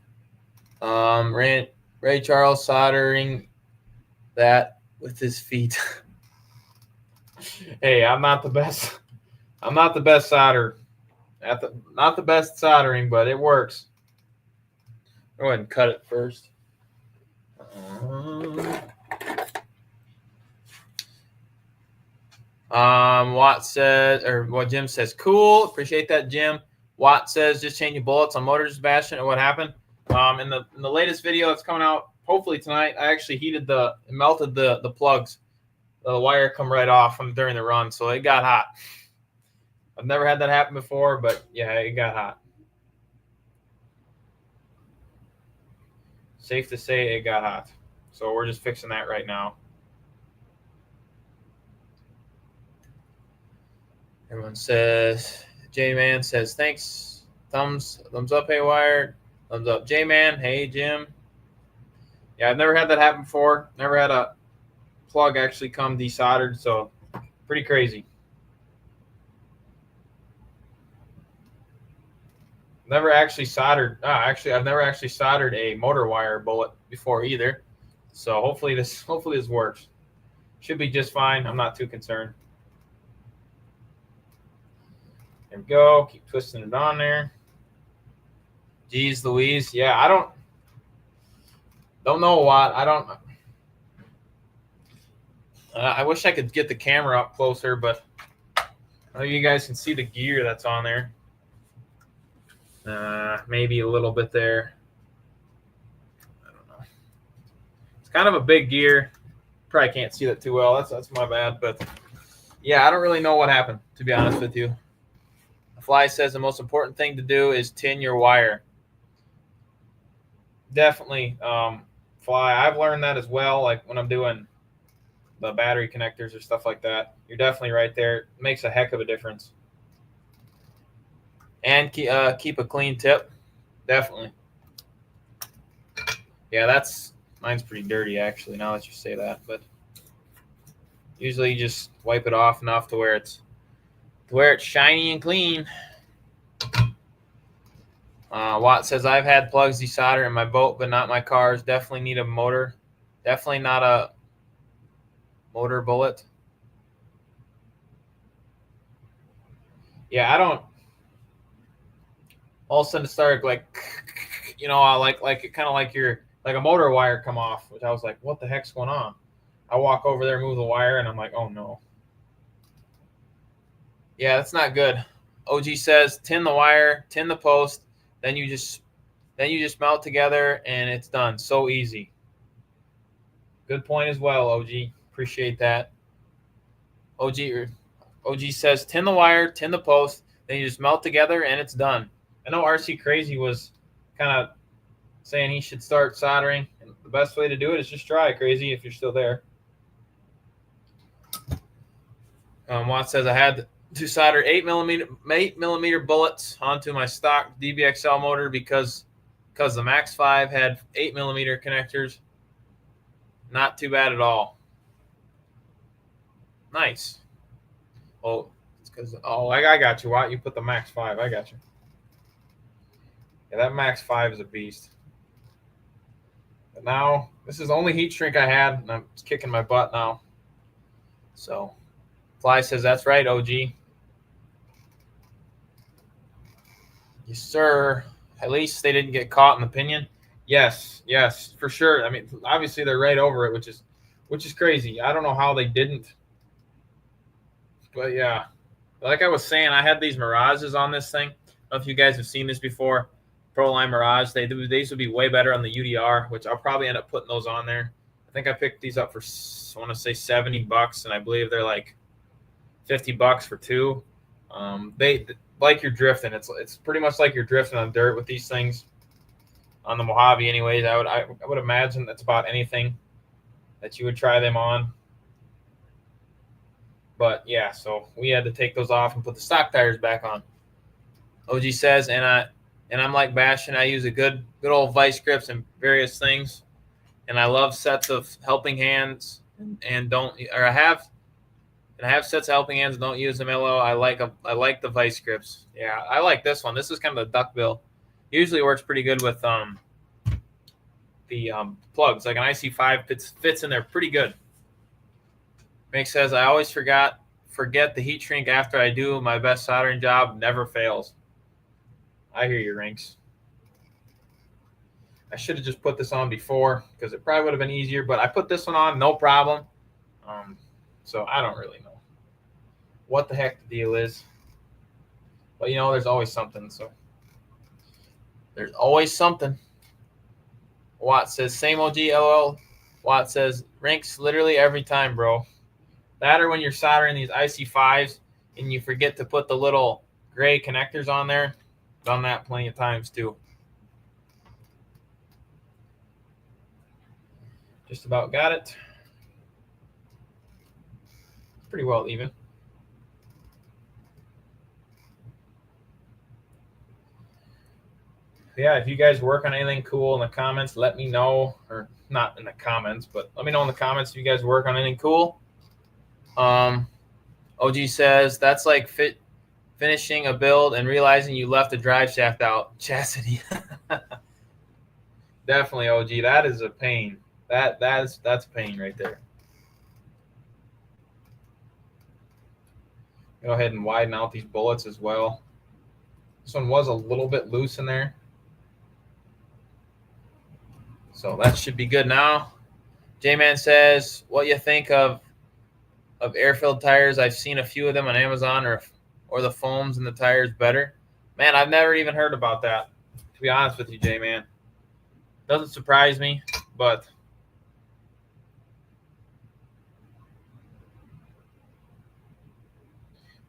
Ray Charles soldering that with his feet. Hey, I'm not the best. I'm not the best solderer. Not the best soldering, but it works. Go ahead and cut it first. Watt says, or what Jim says, cool. Appreciate that, Jim. Watt says, just changing bullets on motors, Sebastian. Or what happened? In the latest video that's coming out, hopefully tonight, I actually melted the plugs. The wire come right off during the run, so it got hot. I've never had that happen before, but yeah, it got hot. Safe to say it got hot. So we're just fixing that right now. Everyone says, J-Man says, thanks. Thumbs up, Haywire. Thumbs up, J-Man. Hey, Jim. Yeah, I've never had that happen before. Never had a plug actually come desoldered, so pretty crazy. Never actually soldered. I've never actually soldered a motor wire bullet before either. So hopefully this works. Should be just fine. I'm not too concerned. There we go. Keep twisting it on there. Geez Louise. Yeah, I don't know what. I wish I could get the camera up closer, but I know you guys can see the gear that's on there. Maybe a little bit there. I don't know. It's kind of a big gear. Probably can't see that too well. That's my bad. But yeah, I don't really know what happened, to be honest with you. The Fly says the most important thing to do is tin your wire. Definitely, Fly. I've learned that as well. Like when I'm doing the battery connectors or stuff like that, you're definitely right there. It makes a heck of a difference. And keep a clean tip, definitely. Yeah, mine's pretty dirty actually. Now that you say that, but usually you just wipe it off enough to where it's shiny and clean. Watt says I've had plugs desoldered in my boat, but not my cars. Definitely need a motor. Definitely not a motor bullet. Yeah, I don't. All of a sudden it started like it kind of like a motor wire come off, which I was like, what the heck's going on? I walk over there, move the wire, and I'm like, oh no. Yeah, that's not good. OG says tin the wire, tin the post, then you just melt together and it's done. So easy. Good point as well, OG. Appreciate that. OG says tin the wire, tin the post, then you just melt together and it's done. I know RC Crazy was kind of saying he should start soldering. And the best way to do it is just try, Crazy, if you're still there. Watt says I had to solder 8 millimeter bullets onto my stock DBXL motor because the Max 5 had 8 millimeter connectors. Not too bad at all. Nice. Oh, it's because I got you, Watt. You put the Max 5. I got you. Yeah, that Max 5 is a beast. But now, this is the only heat shrink I had, and I'm kicking my butt now. So, Fly says, that's right, OG. Yes, sir. At least they didn't get caught in the pinion. Yes, for sure. I mean, obviously they're right over it, which is crazy. I don't know how they didn't. But yeah, like I was saying, I had these Mirages on this thing. I don't know if you guys have seen this before. Proline Mirage. These would be way better on the UDR, which I'll probably end up putting those on there. I think I picked these up for, I want to say $70, and I believe they're like $50 for two. They like you're drifting. It's pretty much like you're drifting on dirt with these things. On the Mojave, anyways, I would imagine that's about anything that you would try them on. But yeah, so we had to take those off and put the stock tires back on. OG says, and I'm like Bastion. I use a good old vice grips and various things, and I love sets of helping hands and I have sets of helping hands and don't use them. I like the vice grips. Yeah, I like this one. This is kind of the duckbill. Usually works pretty good with the plugs. Like an IC5 fits in there pretty good. Mick says, I always forget the heat shrink after I do my best soldering job. Never fails. I hear you, Rinks. I should have just put this on before because it probably would have been easier, but I put this one on, no problem. So I don't really know what the heck the deal is. But, there's always something. So there's always something. Watt says, same OG, LOL. Watt says, Rinks literally every time, bro. That or when you're soldering these IC5s and you forget to put the little gray connectors on there. Done that plenty of times too. Just about got it. Pretty well even. Yeah, if you guys work on anything cool in the comments, let me know. Or not in the comments, but let me know in the comments if you guys work on anything cool. OG says that's like finishing a build and realizing you left the drive shaft out. Chastity. Definitely, OG. That is a pain. That's pain right there. Go ahead and widen out these bullets as well. This one was a little bit loose in there. So that should be good now. J-Man says, what you think of air-filled tires? I've seen a few of them on Amazon, or the foams in the tires better. Man, I've never even heard about that, to be honest with you, J-Man. Doesn't surprise me, but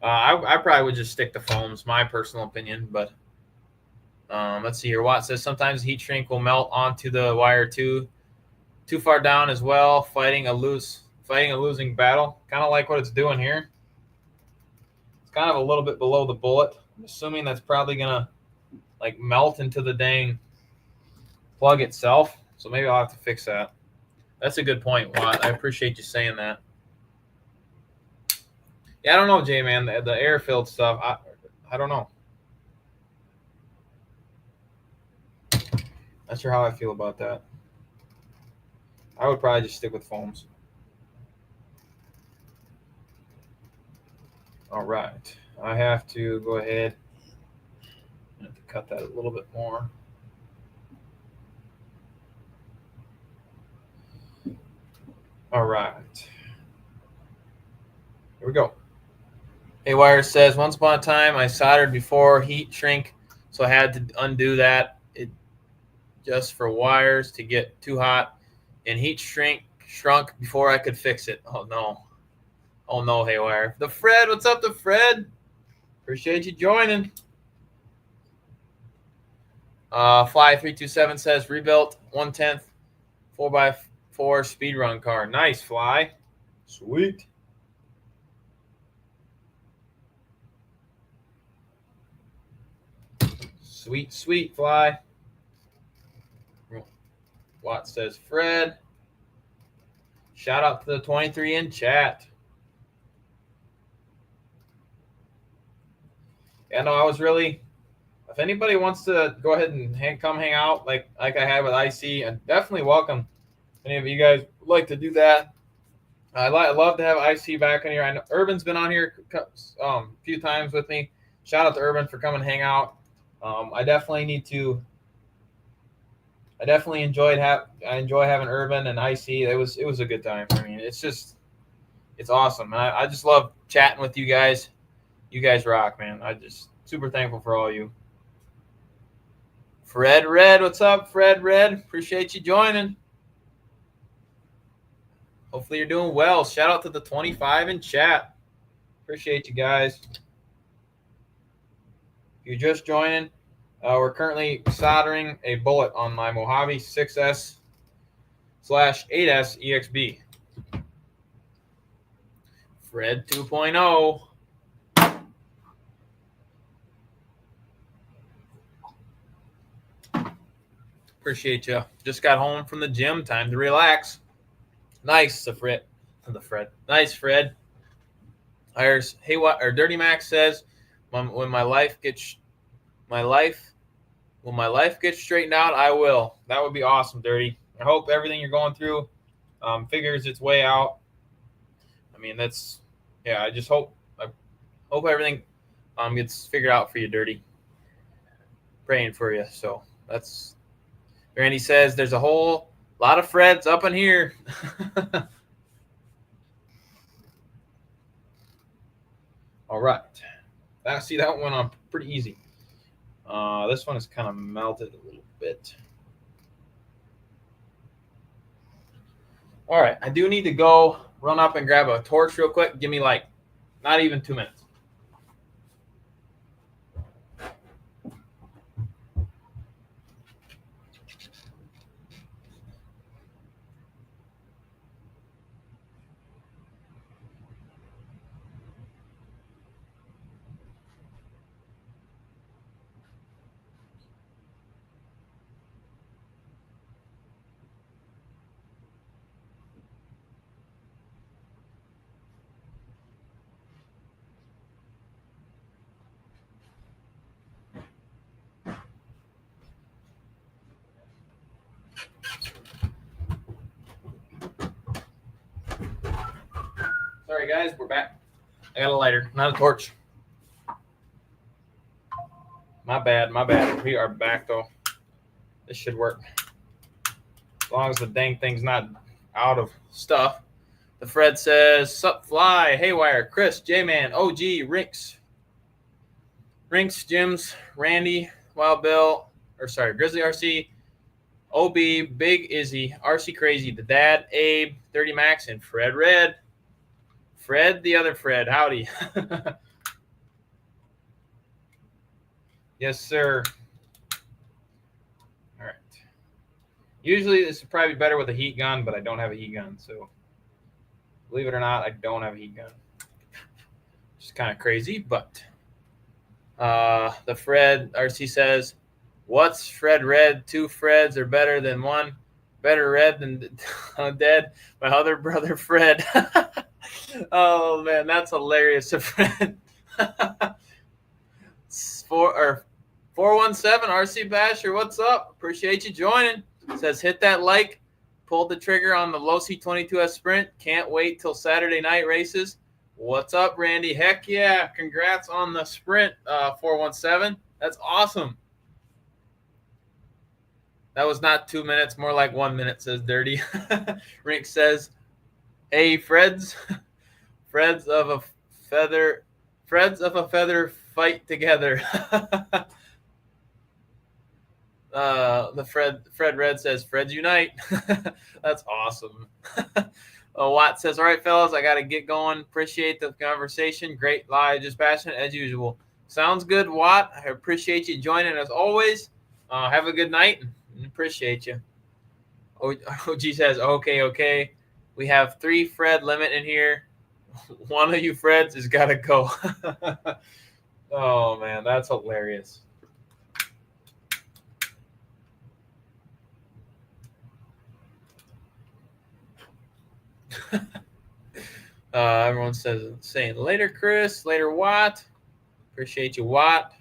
I probably would just stick to foams, my personal opinion. But let's see here. Watt says sometimes heat shrink will melt onto the wire too far down as well, fighting a losing battle. Kind of like what it's doing here. It's kind of a little bit below the bullet. I'm assuming that's probably gonna like melt into the dang plug itself. So maybe I'll have to fix that. That's a good point, Watt. I appreciate you saying that. Yeah, I don't know, J-Man. The air-filled stuff, I don't know. Not sure how I feel about that. I would probably just stick with foams. All right. I have to go ahead and have to cut that a little bit more. All right. Here we go. Haywire says, once upon a time, I soldered before heat shrink, so I had to undo that just for wires to get too hot, and heat shrunk before I could fix it. Oh, no. Oh, no, Haywire. The Fred, what's up, the Fred? Appreciate you joining. Fly327 says, rebuilt 1/10 4x4 speed run car. Nice, Fly. Sweet. Sweet, sweet, Fly. Watt says, Fred. Shout out to the 23 in chat. Yeah, no, I was really, if anybody wants to go ahead and come hang out like I had with IC, I'm definitely welcome. If any of you guys would like to do that. I'd love to have IC back in here. I know Urban's been on here a few times with me. Shout out to Urban for coming hang out. I definitely enjoy having Urban and IC. It was a good time. I mean, it's awesome. And I just love chatting with you guys. You guys rock, man. I just super thankful for all you. Fred Red, what's up, Fred Red? Appreciate you joining. Hopefully you're doing well. Shout out to the 25 in chat. Appreciate you guys. If you're just joining, we're currently soldering a bullet on my Mojave 6S/8S EXB. Fred 2.0. Appreciate you. Just got home from the gym. Time to relax. Nice, Fred. Nice, Fred. Hey, what? Or Dirty Max says, when my life gets straightened out, I will. That would be awesome, Dirty. I hope everything you're going through figures its way out. I mean, I just hope everything gets figured out for you, Dirty. Praying for you. So that's. Randy says there's a whole lot of Freds up in here. All right. See, that went on pretty easy. This one is kind of melted a little bit. All right. I do need to go run up and grab a torch real quick. Give me like not even 2 minutes. Sorry, guys. We're back. I got a lighter, not a torch. My bad. We are back, though. This should work. As long as the dang thing's not out of stuff. The Fred says, Sup Fly, Haywire, Chris, J-Man, OG, Rinks, Jims, Randy, Wild Bill, Grizzly RC, OB, Big Izzy, RC Crazy, the Dad, Abe, 30 Max, and Fred Red. Fred, the other Fred, howdy. Yes, sir. All right. Usually this would probably be better with a heat gun, but I don't have a heat gun, so believe it or not, I don't have a heat gun. Just kind of crazy, but the Fred RC says, what's Fred Red? 2 Freds are better than 1. Better red than dead. My other brother Fred. Oh man, that's hilarious, Fred. 417 RC Basher, what's up? Appreciate you joining. Says hit that like. Pulled the trigger on the Low C22S Sprint. Can't wait till Saturday night races. What's up, Randy? Heck yeah. Congrats on the Sprint, 417. That's awesome. That was not 2 minutes, more like 1 minute, says Dirty. Rink says, hey, Freds of a feather fight together. The Fred Red says, Freds unite. That's awesome. Watt says, all right, fellas, I got to get going. Appreciate the conversation. Great live, just passionate as usual. Sounds good, Watt. I appreciate you joining as always. Have a good night. Appreciate you. OG says, okay. We have 3 Fred limit in here. One of you Freds has got to go. Oh, man, that's hilarious. Everyone saying later, Chris, later, Watt. Appreciate you, Watt.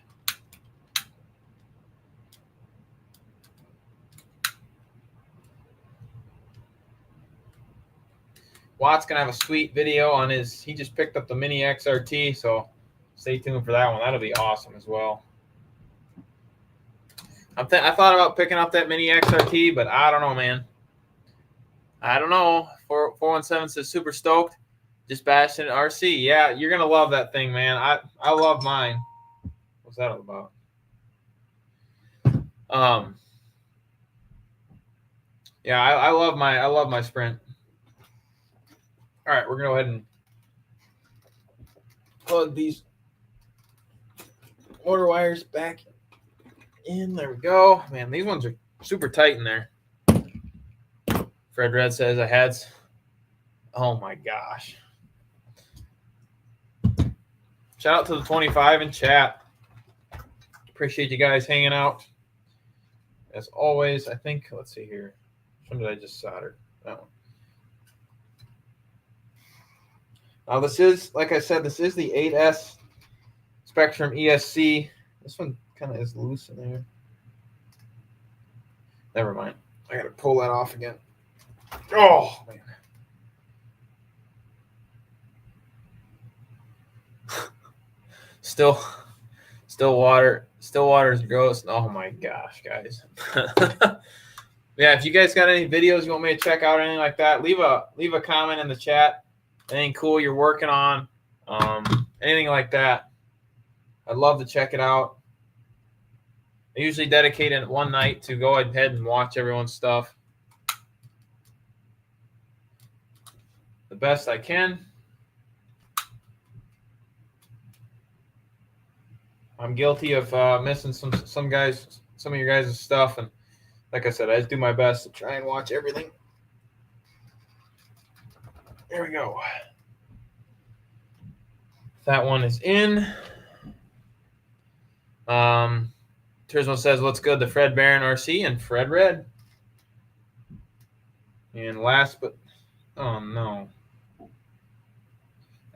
Watt's gonna have a sweet video on his. He just picked up the Mini XRT, so stay tuned for that one. That'll be awesome as well. I thought about picking up that Mini XRT, but I don't know, man. I don't know. 417 says super stoked. Just bashing RC. Yeah, you're gonna love that thing, man. I love mine. What's that all about? Yeah, I love my Sprint. All right, we're going to go ahead and plug these motor wires back in. There we go. Man, these ones are super tight in there. Fred Red says I had. Oh my gosh. Shout out to the 25 in chat. Appreciate you guys hanging out. As always, I think, let's see here. Which one did I just solder? That one. Now, this is, like I said, this is the 8S Spectrum ESC. This one kind of is loose in there. Never mind. I got to pull that off again. Oh, man. Still water is gross. Oh my gosh, guys. Yeah, if you guys got any videos you want me to check out or anything like that, leave a comment in the chat. Anything cool you're working on, anything like that. I'd love to check it out. I usually dedicate it one night to go ahead and watch everyone's stuff the best I can. I'm guilty of missing some of your guys' stuff, and like I said, I just do my best to try and watch everything. There we go. That one is in. Turismo says, what's good? The Fred Barron RC and Fred Red. And last but, oh no.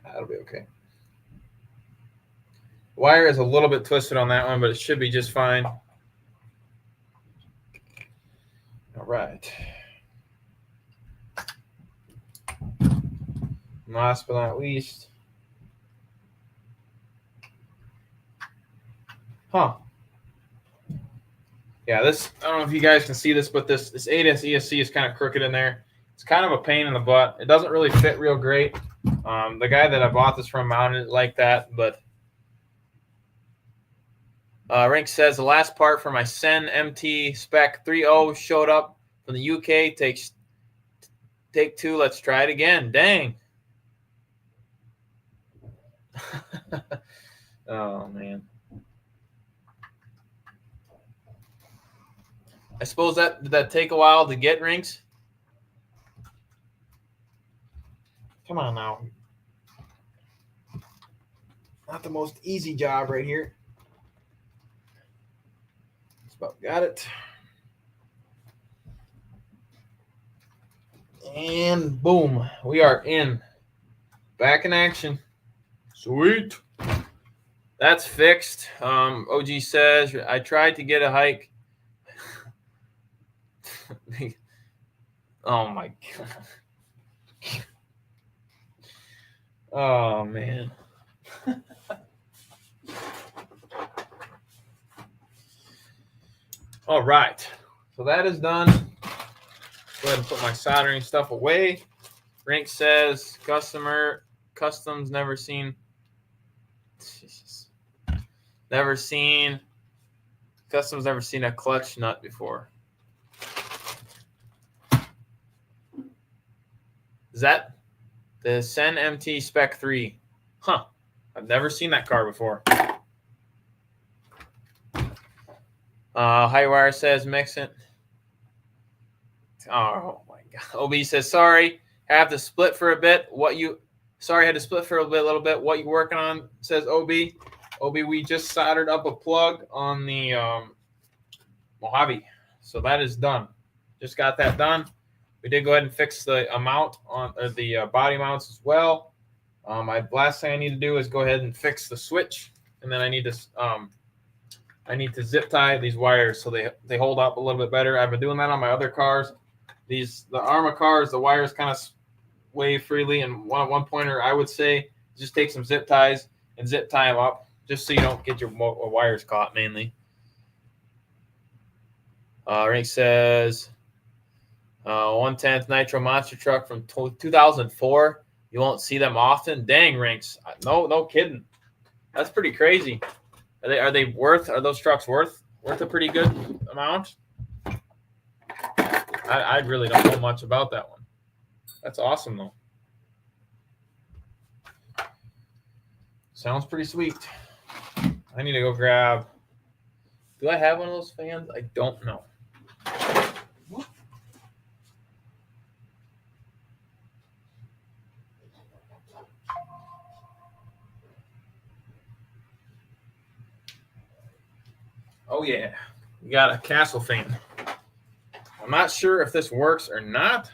That'll be okay. Wire is a little bit twisted on that one, but it should be just fine. All right. Last but not least. Huh. Yeah, this, I don't know if you guys can see this, but this 8S ESC is kind of crooked in there. It's kind of a pain in the butt. It doesn't really fit real great. The guy that I bought this from mounted it like that, but Rink says the last part for my Sen MT Spec 3.0 showed up from the UK. Take two. Let's try it again. Dang. Oh, man. I suppose did that take a while to get, Rinks? Come on now. Not the most easy job right here. Just about got it. And boom, we are in. Back in action. Sweet. That's fixed. OG says, I tried to get a hike. Oh, my God. Oh, man. All right. So that is done. Go ahead and put my soldering stuff away. Rink says, customs never seen. Customs never seen a clutch nut before. Is that the Sen MT Spec 3? Huh. I've never seen that car before. Highwire says mix it. Oh my God. OB says sorry. Have to split for a bit. Had to split for a little bit. What you working on? Says OB. OB, we just soldered up a plug on the Mojave, so that is done. Just got that done. We did go ahead and fix the mount on the body mounts as well. Last thing I need to do is go ahead and fix the switch, and then I need to zip tie these wires so they hold up a little bit better. I've been doing that on my other cars. The Arma cars, the wires kind of sway freely, and one pointer I would say just take some zip ties and zip tie them up, just so you don't get your wires caught mainly. Rink says 1/10 Nitro Monster Truck from 2004. You won't see them often. Dang, Rinks. No kidding. That's pretty crazy. Are those trucks worth a pretty good amount? I really don't know much about that one. That's awesome though. Sounds pretty sweet. I need to go grab. Do I have one of those fans? I don't know. Oh yeah, we got a Castle fan. I'm not sure if this works or not.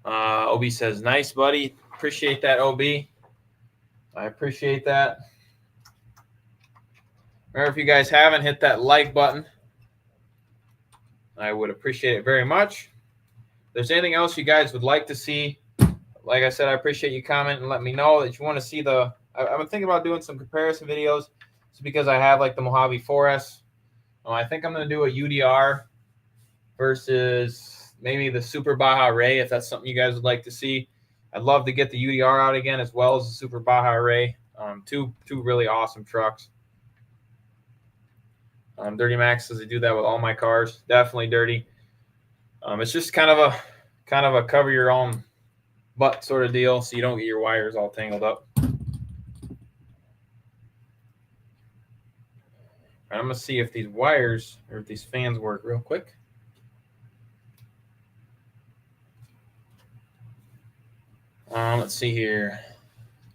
OB says, nice, buddy. Appreciate that, OB. I appreciate that. Remember, if you guys haven't, hit that like button. I would appreciate it very much. If there's anything else you guys would like to see, like I said, I appreciate you commenting and let me know that you want to see the. I've been thinking about doing some comparison videos. It's because I have like the Mojave 4S. I think I'm going to do a UDR versus maybe the Super Baja Ray, if that's something you guys would like to see. I'd love to get the UDR out again as well as the Super Baja Ray. Two really awesome trucks. Dirty Max says I do that with all my cars. Definitely dirty. It's just kind of a cover your own butt sort of deal, so you don't get your wires all tangled up. I'm gonna see if these wires or if these fans work real quick. Let's see here.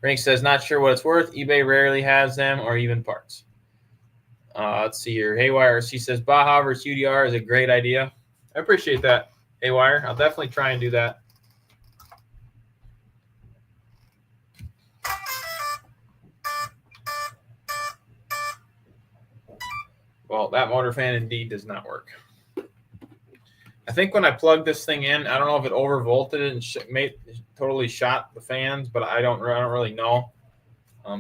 Rank says, not sure what it's worth. eBay rarely has them or even parts. Let's see here. Haywire, she says, Baja versus UDR is a great idea. I appreciate that, Haywire. I'll definitely try and do that. Well, that motor fan indeed does not work. I think when I plugged this thing in, I don't know if it overvolted it and totally shot the fans, but I don't really know.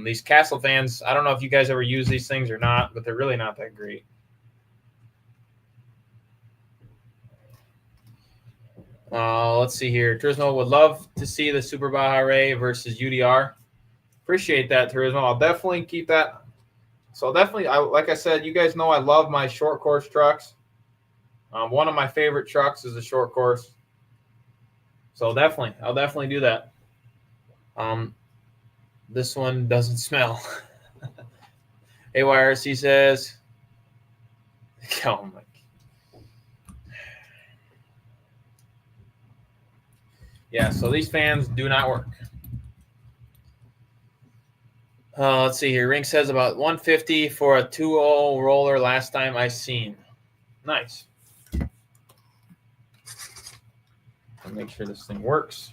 These Castle fans, I don't know if you guys ever use these things or not, but they're really not that great. Let's see here. Turismo would love to see the Super Baja Ray versus UDR. Appreciate that, Turismo. I'll definitely keep that. So definitely, like I said, you guys know I love my short course trucks. One of my favorite trucks is a short course. So I'll definitely do that. This one doesn't smell. AYRC says, oh my. Yeah, so these fans do not work. Let's see here. Rink says about 150 for a 2.0 roller last time I seen. Nice. I'll make sure this thing works.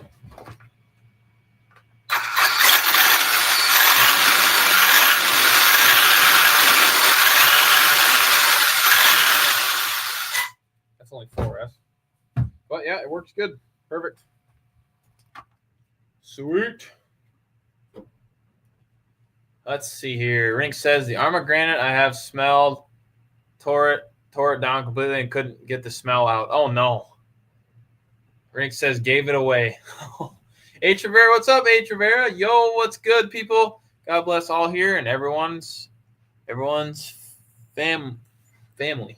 That's only 4S. But yeah, it works good. Perfect. Sweet. Let's see here. Rink says the Armor Granite I have smelled, tore it down completely and couldn't get the smell out. Oh no. Rink says gave it away. H. Rivera, what's up, H. Rivera? Yo, what's good, people? God bless all here and everyone's family.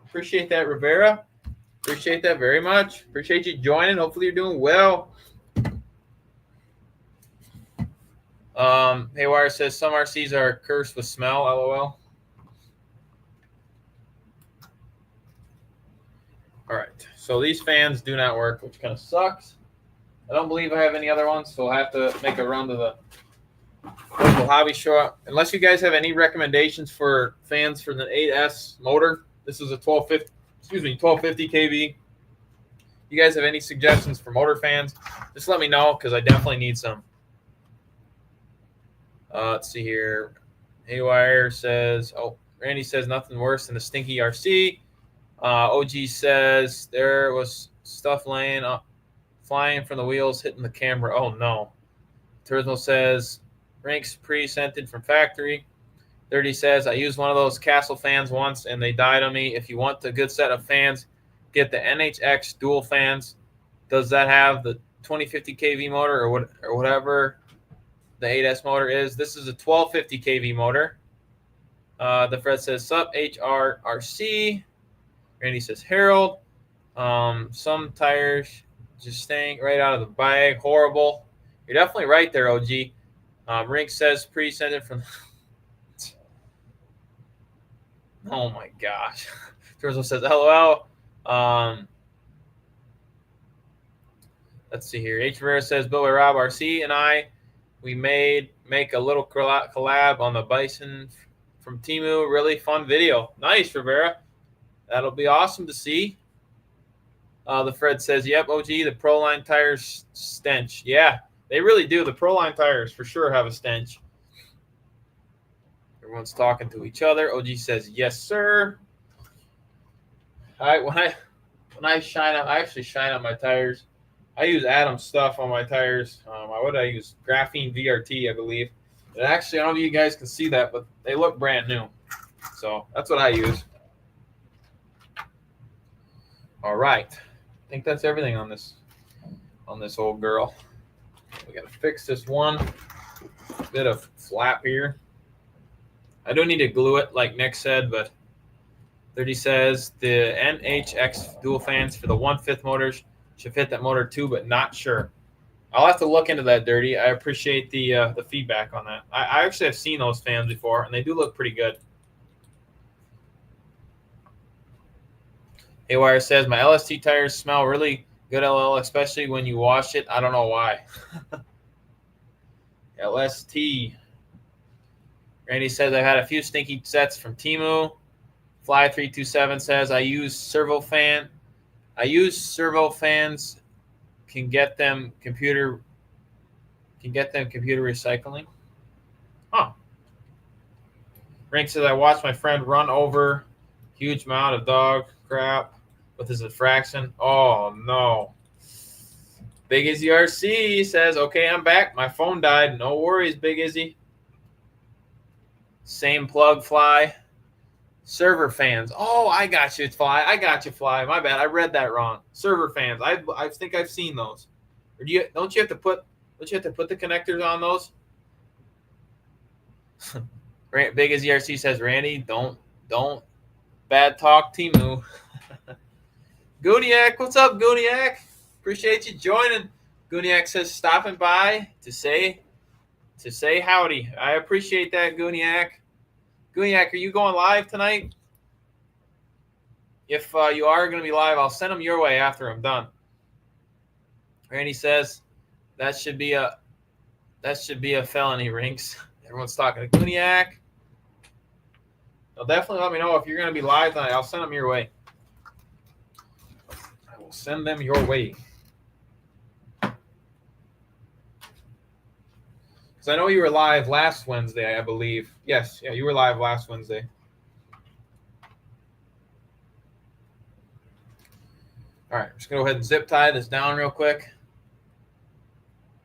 Appreciate that, Rivera. Appreciate that very much. Appreciate you joining. Hopefully you're doing well. Haywire says some RCs are cursed with smell. LOL. All right. So these fans do not work, which kind of sucks. I don't believe I have any other ones, so I'll have to make a run to the local hobby shop. Unless you guys have any recommendations for fans for the 8S motor. This is a 1250 kV. You guys have any suggestions for motor fans? Just let me know because I definitely need some. Let's see here. Haywire says, Randy says nothing worse than a stinky RC. OG says there was stuff flying from the wheels, hitting the camera. Oh no. Turismo says Ranks pre-scented from factory. 30 says I used one of those Castle fans once and they died on me. If you want a good set of fans, get the NHX dual fans. Does that have the 2050 kV motor or whatever the 8S motor is? This is a 1250 kV motor. The Fred says sup HRRC. Randy says Harold. Some tires just staying right out of the bag. Horrible. You're definitely right there, OG. Rink says pre-send it from. Oh my gosh. Turzo says LOL. Let's see here. H. Rivera says Bill and Rob RC and I, we make a little collab on the bison from Temu. Really fun video. Nice, Rivera. That'll be awesome to see. The Fred says, yep, OG, the Proline tires stench. Yeah, they really do. The Proline tires for sure have a stench. Everyone's talking to each other. OG says, yes, sir. All right, when I shine up, I actually shine up my tires. I use Adam's stuff on my tires. What did I use? Graphene VRT, I believe. And actually, I don't know if you guys can see that, but they look brand new. So that's what I use. All right. I think that's everything on this old girl. We got to fix this one bit of flap here. I don't need to glue it like Nick said, but 30 says the NHX dual fans for the 1/5 motors should fit that motor too, but not sure. I'll have to look into that, Dirty. I appreciate the feedback on that. I actually have seen those fans before, and they do look pretty good. Haywire says, my LST tires smell really good, LL, especially when you wash it. I don't know why. LST. Randy says, I've had a few stinky sets from Temu. Fly327 says, I use servo fans. Can get them computer recycling. Huh. Rank says, I watched my friend run over huge amount of dog crap with his infraction. Oh, no. Big Izzy RC says, okay, I'm back. My phone died. No worries, Big Izzy. Same plug, Fly. Server fans. Oh, I got you, Fly. I got you, Fly. My bad. I read that wrong. Server fans. I think I've seen those. Or don't you have to put the connectors on those? Big as ERC says, Randy, don't bad talk Temu. Guniac, what's up, Guniac? Appreciate you joining. Guniac says stopping by to say howdy. I appreciate that, Guniac. Guniac, are you going live tonight? If you are going to be live, I'll send them your way after I'm done. Randy says that should be a felony, Rinks. Everyone's talking to Guniac. They'll definitely let me know if you're going to be live tonight. I'll send them your way. I will send them your way. Because I know you were live last Wednesday, I believe. Yes, yeah, you were live last Wednesday. All right, I'm just going to go ahead and zip tie this down real quick.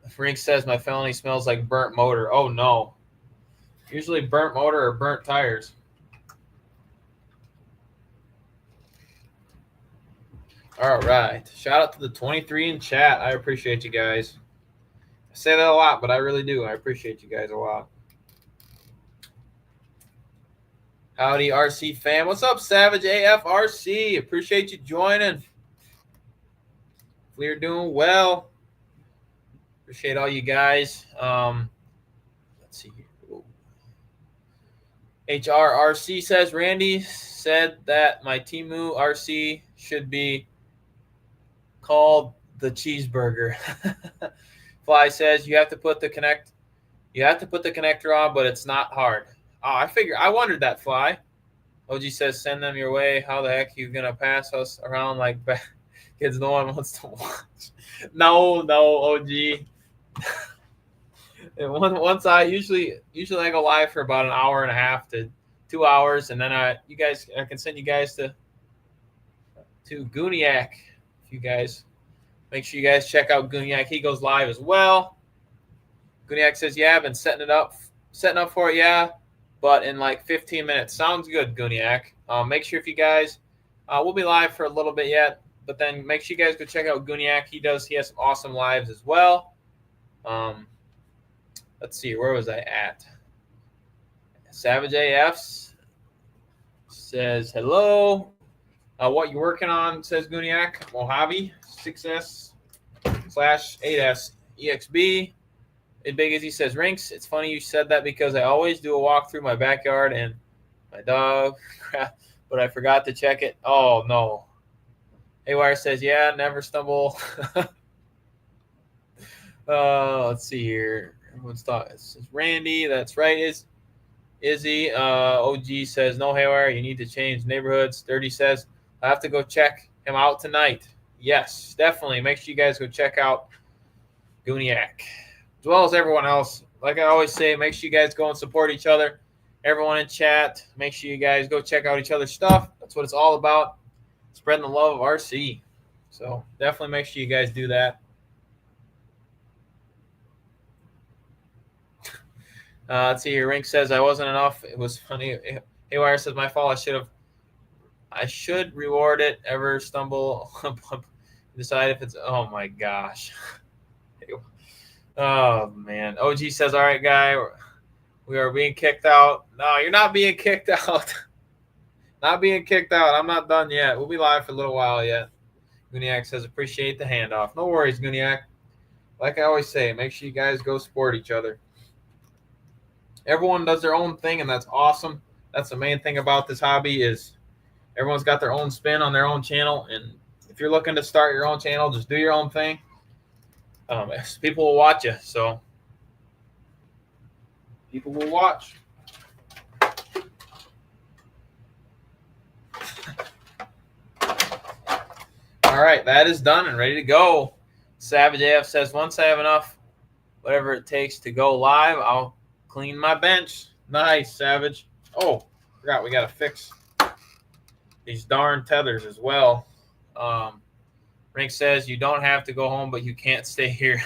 Frank says my felony smells like burnt motor. Oh, no. Usually burnt motor or burnt tires. All right. Shout out to the 23 in chat. I appreciate you guys. I say that a lot, but I really do. I appreciate you guys a lot. Howdy, RC fam. What's up, Savage AF RC? Appreciate you joining. We're doing well. Appreciate all you guys. Let's see here. HRRC says, Randy said that my Temu RC should be called the cheeseburger. Fly says you have to put the connector on, but it's not hard. Oh, I wondered that, Fly. OG says send them your way. How the heck are you gonna pass us around like kids no one wants to watch? No, OG. Once I usually I go live for about an hour and a half to 2 hours, and then I can send you guys to Guniac. If you guys make sure you guys check out Guniac, he goes live as well. Guniac says, "Yeah, I've been setting up for it, yeah, but in like 15 minutes." Sounds good, Guniac. Make sure if you guys, we'll be live for a little bit yet, but then make sure you guys go check out Guniac. He has some awesome lives as well. Let's see, where was I at? Savage AFs says, hello. What you working on, says Guniac. Mojave 6S/8S EXB Big Izzy says, Rinks, it's funny you said that because I always do a walk through my backyard and my dog crap, but I forgot to check it. Oh, no. Haywire says, yeah, never stumble. Let's see here. Everyone's thought. It's Randy. That's right. Izzy. OG says, no, Haywire, you need to change neighborhoods. 30 says, I have to go check him out tonight. Yes, definitely. Make sure you guys go check out Gooniac, as well as everyone else. Like I always say, make sure you guys go and support each other. Everyone in chat, make sure you guys go check out each other's stuff. That's what it's all about, spreading the love of RC. So definitely make sure you guys do that. Let's see here. Rink says, I wasn't enough. It was funny. Haywire says, my fault. I should reward it. Ever stumble, decide if it's, oh my gosh. Oh, man. OG says, all right, guy, we are being kicked out. No, you're not being kicked out. Not being kicked out. I'm not done yet. We'll be live for a little while yet. Gooniac says, appreciate the handoff. No worries, Gooniac. Like I always say, make sure you guys go support each other. Everyone does their own thing, and that's awesome. That's the main thing about this hobby is everyone's got their own spin on their own channel, and if you're looking to start your own channel, just do your own thing. People will watch you, so people will watch. All right, that is done and ready to go. Savage AF says, once I have enough, whatever it takes to go live, I'll clean my bench. Nice, Savage. Oh, forgot we got to fix these darn tethers as well. Rink says, you don't have to go home, but you can't stay here.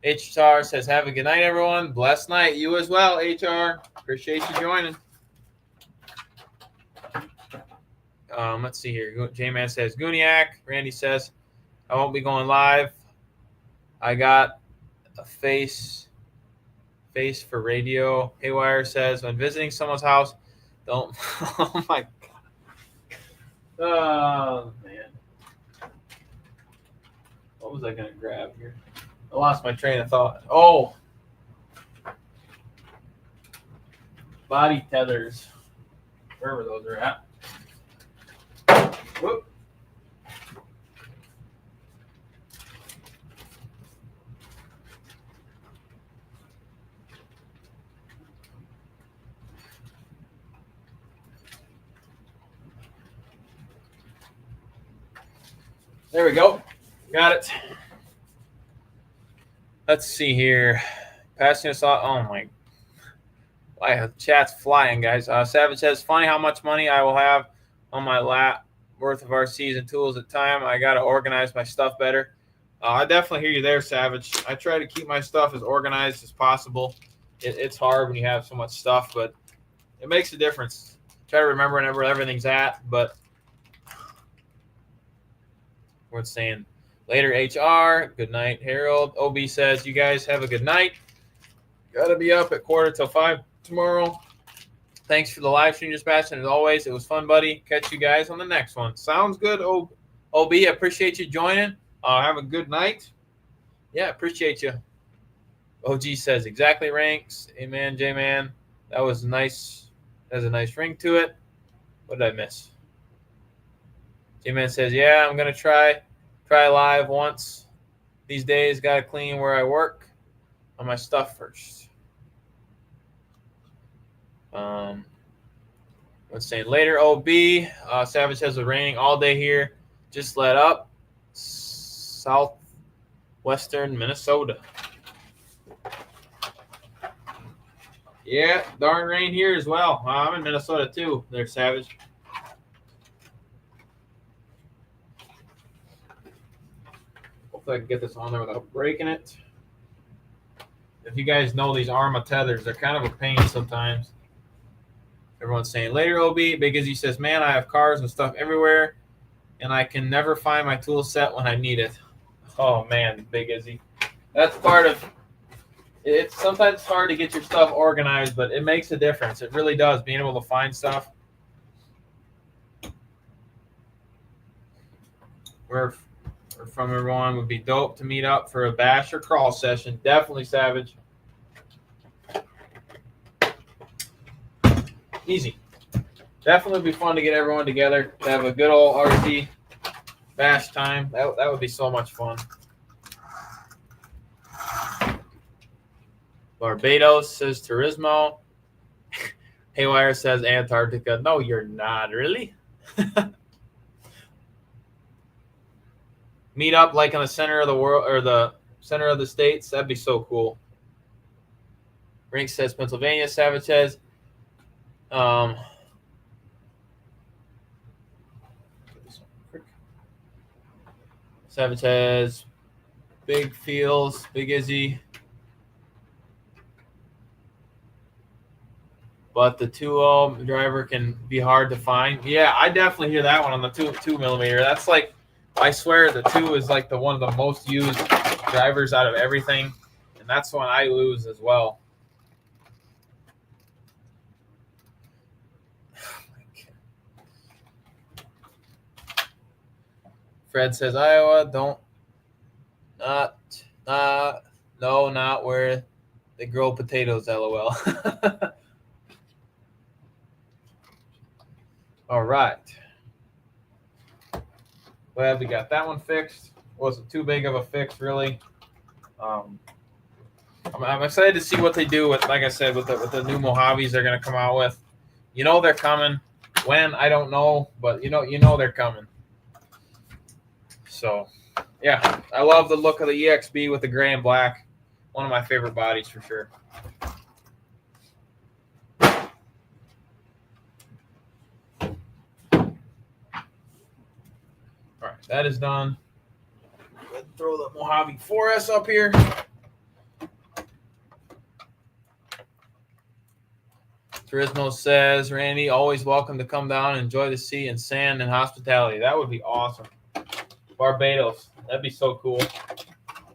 HR says, have a good night, everyone. Blessed night. You as well, HR. Appreciate you joining. Let's see here. J-Man says, Gooniac. Randy says, I won't be going live. I got a face for radio. Haywire says, when visiting someone's house, don't. Oh, my God. Oh, man. What was I going to grab here? I lost my train of thought. Oh. Body tethers. Wherever those are at. Whoop. There we go. Got it. Let's see here. Passing us off. Oh, my. Wow, chat's flying, guys. Savage says, funny how much money I will have on my lap worth of RCs and tools at time. I got to organize my stuff better. I definitely hear you there, Savage. I try to keep my stuff as organized as possible. It's hard when you have so much stuff, but it makes a difference. Try to remember where everything's at, but worth saying. Later, HR. Good night, Harold. OB says, you guys have a good night. Got to be up at 4:45 tomorrow. Thanks for the live stream dispatch, and as always, it was fun, buddy. Catch you guys on the next one. Sounds good, OB. I appreciate you joining. Have a good night. Yeah, appreciate you. OG says, exactly, Ranks. Amen, J-Man. That was nice. Has a nice ring to it. What did I miss? J-Man says, yeah, I'm going to try live once these days. Got to clean where I work on my stuff first. Let's say later, OB. Savage says it's raining all day here. Just let up. Southwestern Minnesota. Yeah, darn rain here as well. I'm in Minnesota too. There, Savage. Hopefully I can get this on there without breaking it. If you guys know these Arma tethers, they're kind of a pain sometimes. Everyone's saying later, OB. Big Izzy says, man, I have cars and stuff everywhere, and I can never find my tool set when I need it. Oh, man, Big Izzy. That's part of it. Sometimes it's hard to get your stuff organized, but it makes a difference. It really does, being able to find stuff. We're from everyone. Would be dope to meet up for a bash or crawl session. Definitely, Savage. Easy. Definitely be fun to get everyone together to have a good old RT bash time. That would be so much fun. Barbados says Turismo. Haywire says Antarctica. No, you're not. Really? Meet up like in the center of the world or the center of the states. That'd be so cool. Rink says Pennsylvania. Savage says Savage says Big Feels, Big Izzy. But the 2.0 driver can be hard to find. Yeah, I definitely hear that one on the 2 millimeter. That's like, I swear the 2 is like the one of the most used drivers out of everything. And that's one I lose as well. Fred says Iowa, not where they grow potatoes, LOL. All right. Well, we got that one fixed. Wasn't too big of a fix, really. I'm excited to see what they do with, like I said, with the new Mojaves they're going to come out with. You know they're coming. When, I don't know, but you know they're coming. So, yeah, I love the look of the EXB with the gray and black. One of my favorite bodies for sure. All right, that is done. Let's throw the Mojave 4S up here. Turismo says, Randy, always welcome to come down and enjoy the sea and sand and hospitality. That would be awesome. Barbados. That'd be so cool.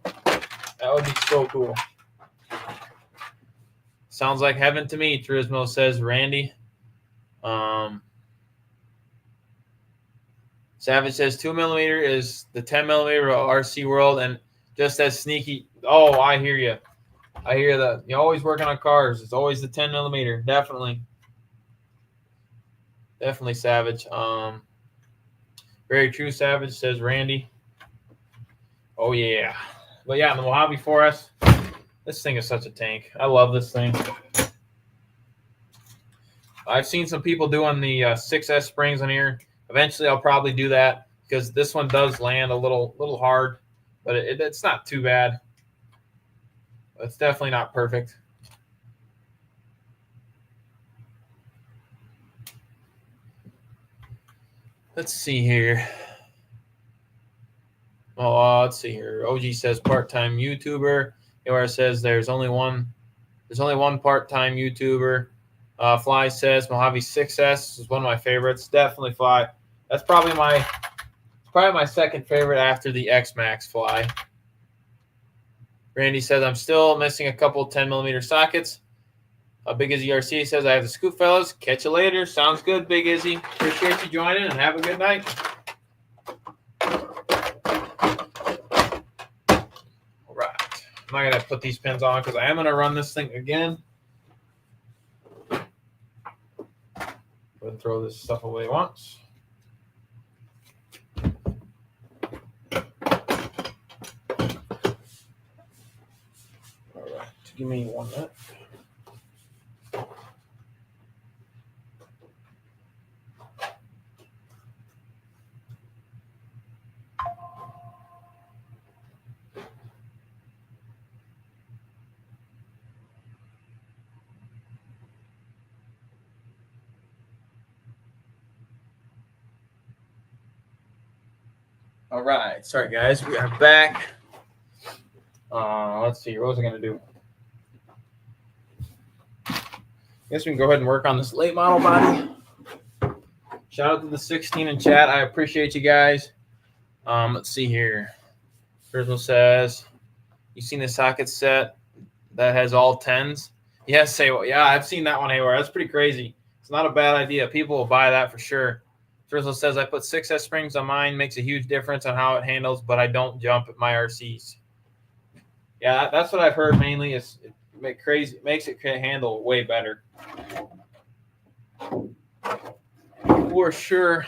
That would be so cool. Sounds like heaven to me, Turismo says, Randy. Savage says 2 millimeter is the 10 millimeter of RC World and just as sneaky. Oh, I hear you. I hear that. You're always working on cars. It's always the 10 millimeter. Definitely. Definitely, Savage. Very true, Savage, says Randy. Oh, yeah. But, yeah, the Mojave 4S, this thing is such a tank. I love this thing. I've seen some people doing the 6S springs on here. Eventually, I'll probably do that because this one does land a little hard, but it's not too bad. It's definitely not perfect. Let's see here. Oh, let's see here. OG says part-time YouTuber. AR says there's only one part-time YouTuber. Fly says Mojave 6S is one of my favorites. Definitely Fly. That's probably my second favorite after the X-Max Fly. Randy says I'm still missing a couple 10 millimeter sockets. Big Izzy RC says I have the scoop, fellas. Catch you later. Sounds good, Big Izzy. Appreciate you joining and have a good night. All right. I'm not gonna put these pins on because I am gonna run this thing again. Go ahead and throw this stuff away once. All right. Give me 1 minute. All right. Sorry, guys. We are back. Let's see. What was I going to do? I guess we can go ahead and work on this late model body. Shout out to the 16 in chat. I appreciate you guys. Let's see here. Frizzle says, you seen the socket set that has all 10s? Yes, yeah, I've seen that one anywhere. That's pretty crazy. It's not a bad idea. People will buy that for sure. Drizzle says, I put 6S springs on mine. Makes a huge difference on how it handles, but I don't jump at my RCs. Yeah, that's what I've heard mainly is it makes it handle way better. For sure.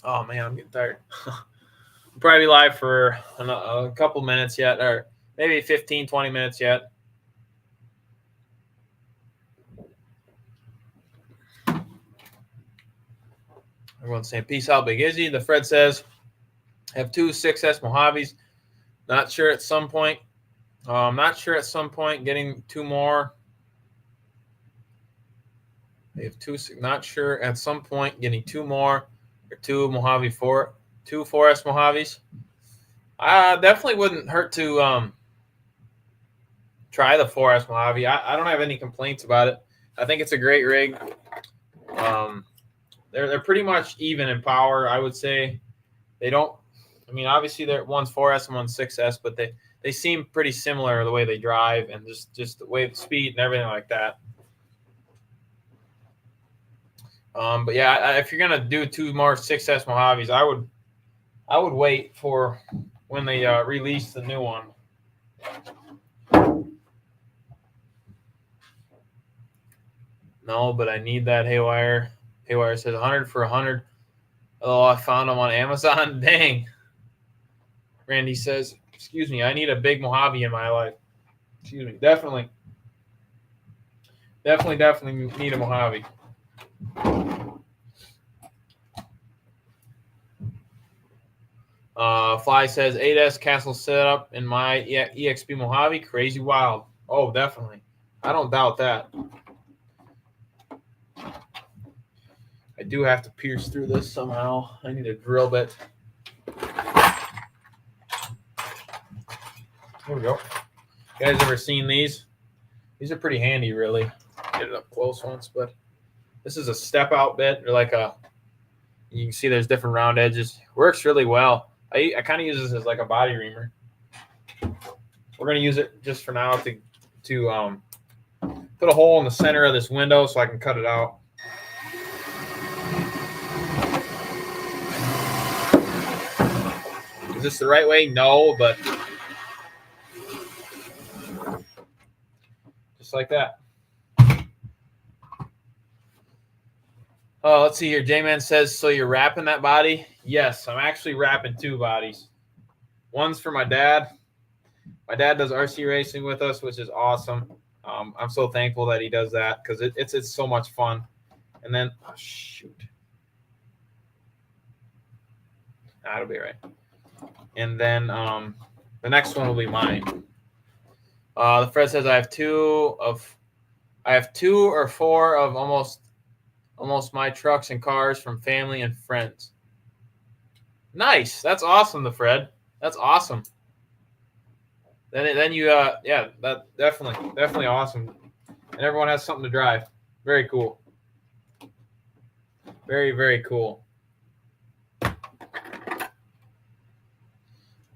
Oh, man, I'm getting tired. We'll probably be live for a couple minutes yet, or maybe 15, 20 minutes yet. Everyone's saying, peace out, Big Izzy. The Fred says, have 2 6S Mojaves. Not sure at some point. Getting 2 more. They have 2. Not sure at some point getting 2 more or 2 Mojave 2 4S Mojaves. Definitely wouldn't hurt to try the 4S Mojave. I don't have any complaints about it. I think it's a great rig. They're pretty much even in power, I would say. They don't. I mean, obviously, one's 4S and one's 6S, but they seem pretty similar the way they drive and just the way the speed and everything like that. But yeah, if you're gonna do 2 more 6S Mojaves, I would wait for when they release the new one. No, but I need that Haywire. Haywire says 100 for 100. Oh, I found them on Amazon. Dang. Randy says, excuse me, I need a big Mojave in my life. Excuse me. Definitely need a Mojave. Fly says 8S castle setup in my EXP Mojave. Crazy wild. Oh, definitely. I don't doubt that. I do have to pierce through this somehow. I need a drill bit. Here we go. You guys ever seen these? These are pretty handy, really. Get it up close once, but this is a step out bit, or like you can see there's different round edges. Works really well. I kind of use this as like a body reamer. We're gonna use it just for now to put a hole in the center of this window so I can cut it out. Is this the right way? No, but just like that. Oh, let's see here. J-Man says, so you're wrapping that body? Yes, I'm actually wrapping 2 bodies. One's for my dad. My dad does RC racing with us, which is awesome. I'm so thankful that he does that because it's so much fun. And then, oh, shoot. That'll be right. And then the next one will be mine. The Fred says I have 2 or 4 of almost my trucks and cars from family and friends. Nice. That's awesome, the Fred. That's awesome. Then you yeah, that definitely awesome. And everyone has something to drive. Very cool. Very, very cool.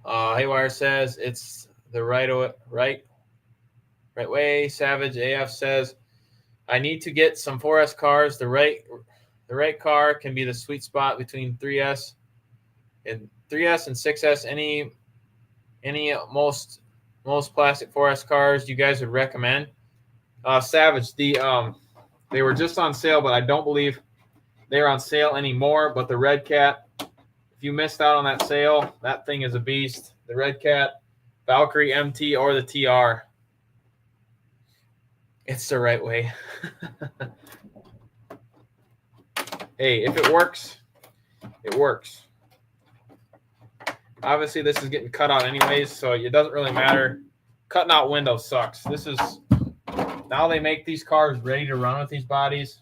Haywire says it's the right way. Savage AF says I need to get some 4S cars. The right car can be the sweet spot between 3S and 6S. Any most plastic 4S cars you guys would recommend? Savage, they were just on sale, but I don't believe they're on sale anymore. But the Red Cat, if you missed out on that sale, that thing is a beast. The Red Cat, Valkyrie MT, or the TR. It's the right way. Hey, if it works, it works. Obviously, this is getting cut out anyways, so it doesn't really matter. Cutting out windows sucks. This is now they make these cars ready to run with these bodies,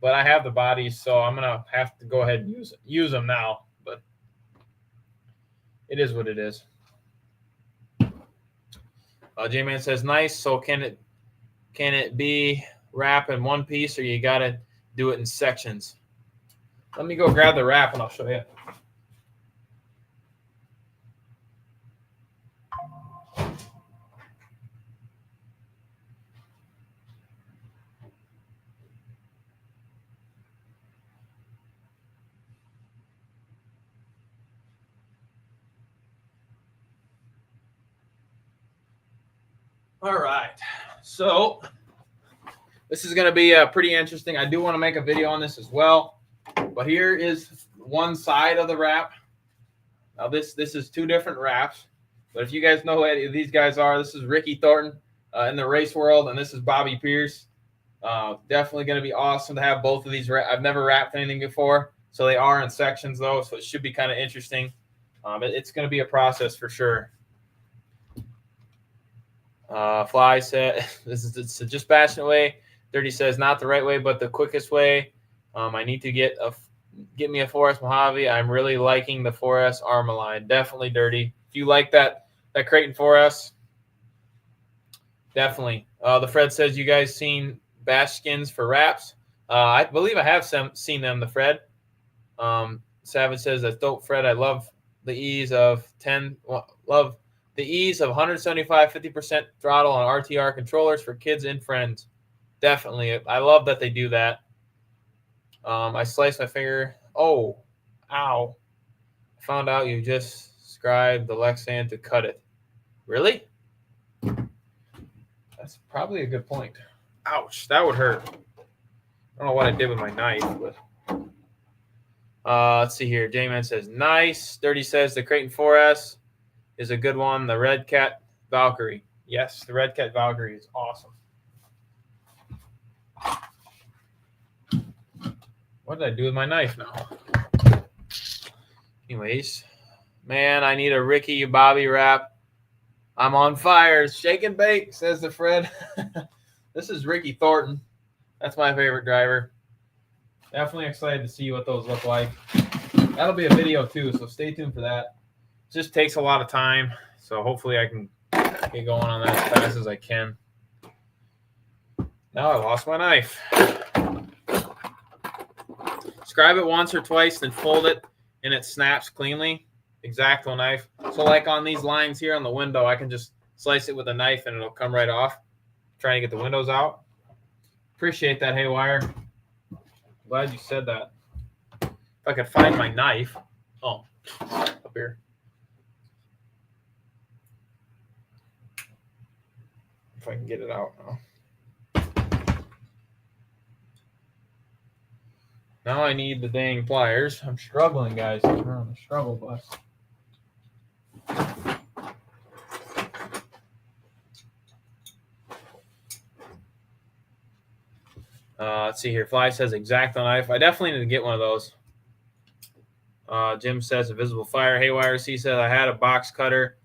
but I have the bodies, so I'm gonna have to go ahead and use them now. But it is what it is. J-Man says nice. So can it be wrap in one piece, or you gotta do it in sections? Let me go grab the wrap and I'll show you. All right. So this is going to be pretty interesting. I do want to make a video on this as well. But here is one side of the wrap. Now this is two different wraps. But if you guys know who any of these guys are, this is Ricky Thornton in the race world, and this is Bobby Pierce. Definitely going to be awesome to have both of these. I've never wrapped anything before, so they are in sections though, so it should be kind of interesting. It's going to be a process for sure. Fly said, it's just passionate way. Dirty says, not the right way, but the quickest way. I need to get me a 4S Mojave. I'm really liking the 4S Armaline. Definitely, Dirty. If you like that Creighton 4S, definitely. The Fred says, you guys seen bash skins for wraps? I believe I have seen them, the Fred. Savage says, that's dope, Fred. I love the ease of 175, 50% throttle on RTR controllers for kids and friends. Definitely. I love that they do that. I sliced my finger. Oh, ow. I found out you just scribed the Lexan to cut it. Really? That's probably a good point. Ouch, that would hurt. I don't know what I did with my knife, but let's see here. J-Man says, nice. Dirty says the Creighton 4S is a good one. The Red Cat Valkyrie. Yes, the Red Cat Valkyrie is awesome. What did I do with my knife now? Anyways, man, I need a Ricky Bobby wrap. I'm on fire. Shake and bake, says the Fred. This is Ricky Thornton. That's my favorite driver. Definitely excited to see what those look like. That'll be a video too, so stay tuned for that. It just takes a lot of time, so hopefully I can get going on that as fast as I can. Now I lost my knife. Scribe it once or twice, then fold it, and it snaps cleanly. X-Acto knife. So like on these lines here on the window, I can just slice it with a knife, and it'll come right off. Trying to get the windows out. Appreciate that, Haywire. Glad you said that. If I could find my knife. Oh, up here. If I can get it out now. Now I need the dang pliers. I'm struggling, guys. We're on the struggle bus. Let's see here. Fly says X-Acto knife. I definitely need to get one of those. Jim says invisible fire. Haywire C says I had a box cutter.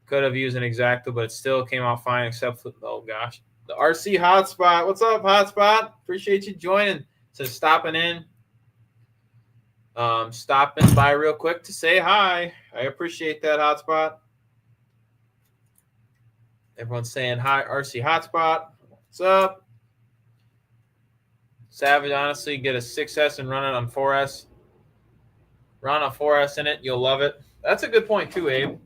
Could have used an X-Acto, but it still came out fine except for, oh gosh. The RC Hotspot. What's up, Hotspot? Appreciate you joining. Says stopping in. Stopping by real quick to say hi. I appreciate that, Hotspot. Everyone's saying hi, RC Hotspot. What's up? Savage, honestly, get a 6S and run it on 4S. Run a 4S in it. You'll love it. That's a good point, too, Abe.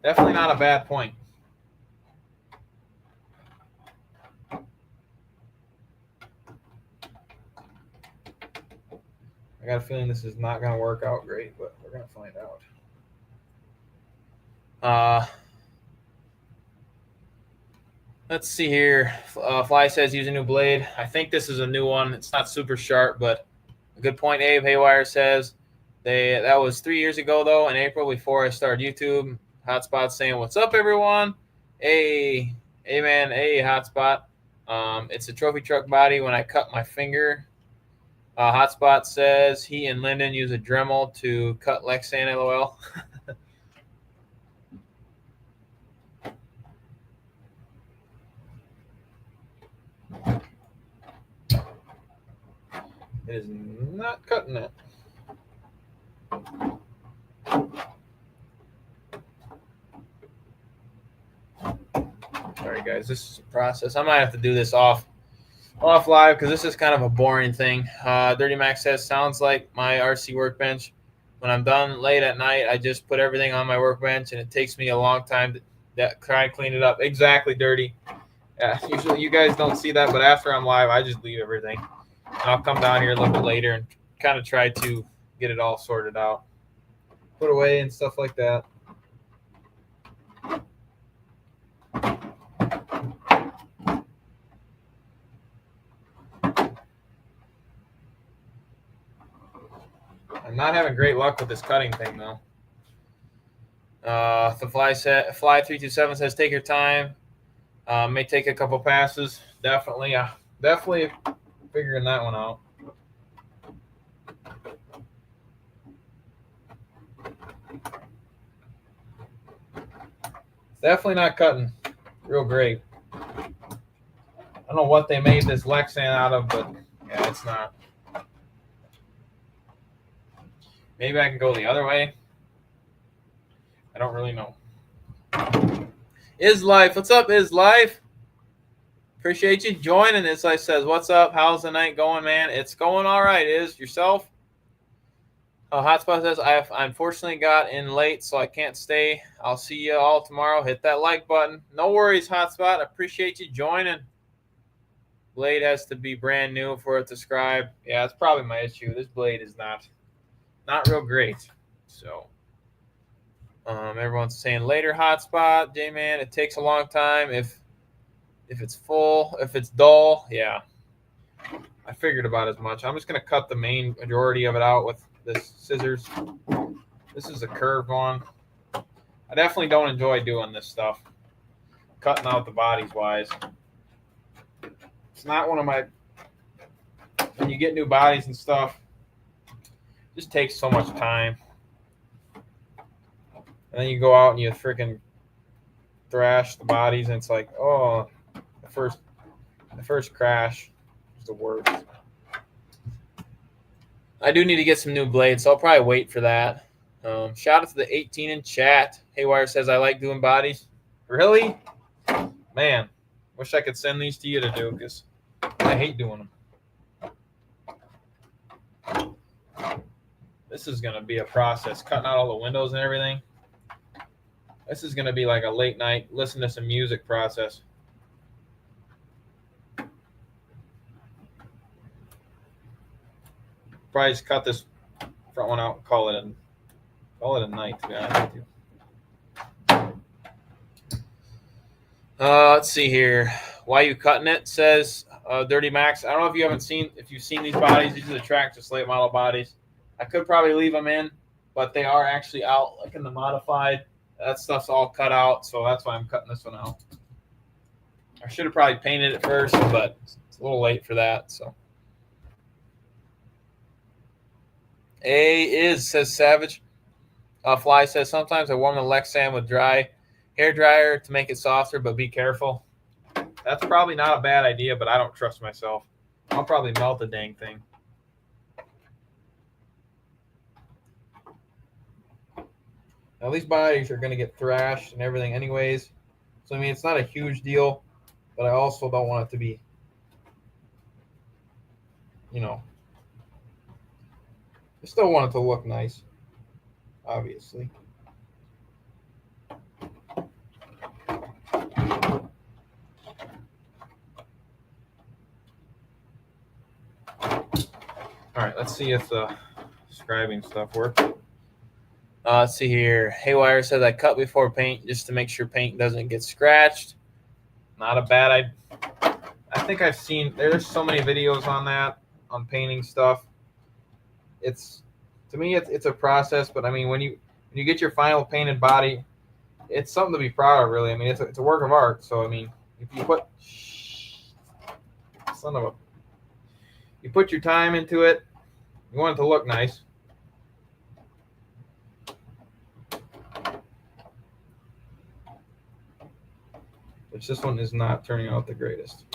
Definitely not a bad point. I got a feeling this is not going to work out great, but we're going to find out. Let's see here. Fly says use a new blade. I think this is a new one. It's not super sharp, but a good point. Abe Haywire says that was 3 years ago, though, in April before I started YouTube. Hotspot saying, what's up, everyone? Hey, man, hey, Hotspot. It's a trophy truck body when I cut my finger. Hotspot says he and Lyndon use a Dremel to cut Lexan, LOL. It is not cutting it. All right, guys, this is a process. I might have to do this off live because this is kind of a boring thing. Dirty Mac says, sounds like my RC workbench. When I'm done late at night, I just put everything on my workbench, and it takes me a long time to try and clean it up. Exactly, Dirty. Yeah, usually you guys don't see that, but after I'm live, I just leave everything. And I'll come down here a little bit later and kind of try to get it all sorted out, put away and stuff like that. I'm not having great luck with this cutting thing though. The fly 327 says take your time. May take a couple passes. Definitely figuring that one out. It's definitely not cutting real great. I don't know what they made this Lexan out of, but yeah, it's not. Maybe I can go the other way. I don't really know. Is Life, what's up, Is Life? Appreciate you joining. Is Life says, what's up? How's the night going, man? It's going all right. Is yourself? Hotspot says, I unfortunately got in late, so I can't stay. I'll see you all tomorrow. Hit that like button. No worries, Hotspot. Appreciate you joining. Blade has to be brand new for it to scribe. Yeah, that's probably my issue. This blade is not real great. So everyone's saying later, Hotspot. J-Man, it takes a long time if it's full, if it's dull. Yeah, I figured about as much. I'm just going to cut the main majority of it out with this scissors. This is a curved one. I definitely don't enjoy doing this stuff, cutting out the bodies wise. It's not one of my, when you get new bodies and stuff, it just takes so much time. And then you go out and you freaking thrash the bodies, and it's like, oh, the first crash is the worst. I do need to get some new blades, so I'll probably wait for that. Shout out to the 18 in chat. Haywire says, I like doing bodies. Really? Man, wish I could send these to you to do, because I hate doing them. This is going to be a process, cutting out all the windows and everything. This is going to be like a late night, listen to some music process. Probably just cut this front one out and call it a night, to be honest with you. Let's see here. Why you cutting it? Says Dirty Max. I don't know if you've seen these bodies. These are the Tractor Slate model bodies. I could probably leave them in, but they are actually out like in the modified. That stuff's all cut out, so that's why I'm cutting this one out. I should have probably painted it first, but it's a little late for that. So says Savage. Fly says, sometimes I warm the Lexan with dry hair dryer to make it softer, but be careful. That's probably not a bad idea, but I don't trust myself. I'll probably melt the dang thing. Now, these bodies are going to get thrashed and everything anyways. So, I mean, it's not a huge deal, but I also don't want it to be, I still want it to look nice, obviously. All right, let's see if the scribing stuff works. Let's see here. Haywire says I cut before paint just to make sure paint doesn't get scratched. Not a bad idea. I think I've seen, there's so many videos on that, on painting stuff. To me, it's a process, but I mean, when you get your final painted body, it's something to be proud of, really. I mean, it's a work of art. So, I mean, if you put your time into it, you want it to look nice. Which this one is not turning out the greatest.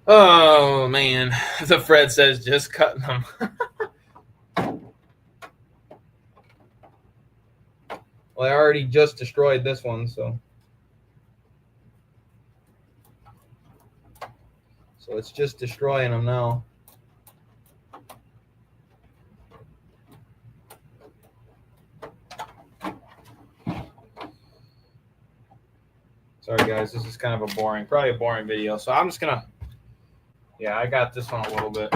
Oh, man. The Fred says just cutting them. Well, I already just destroyed this one, so it's just destroying them now. Sorry, guys. This is kind of probably a boring video. So I'm just going to Yeah, I got this one a little bit.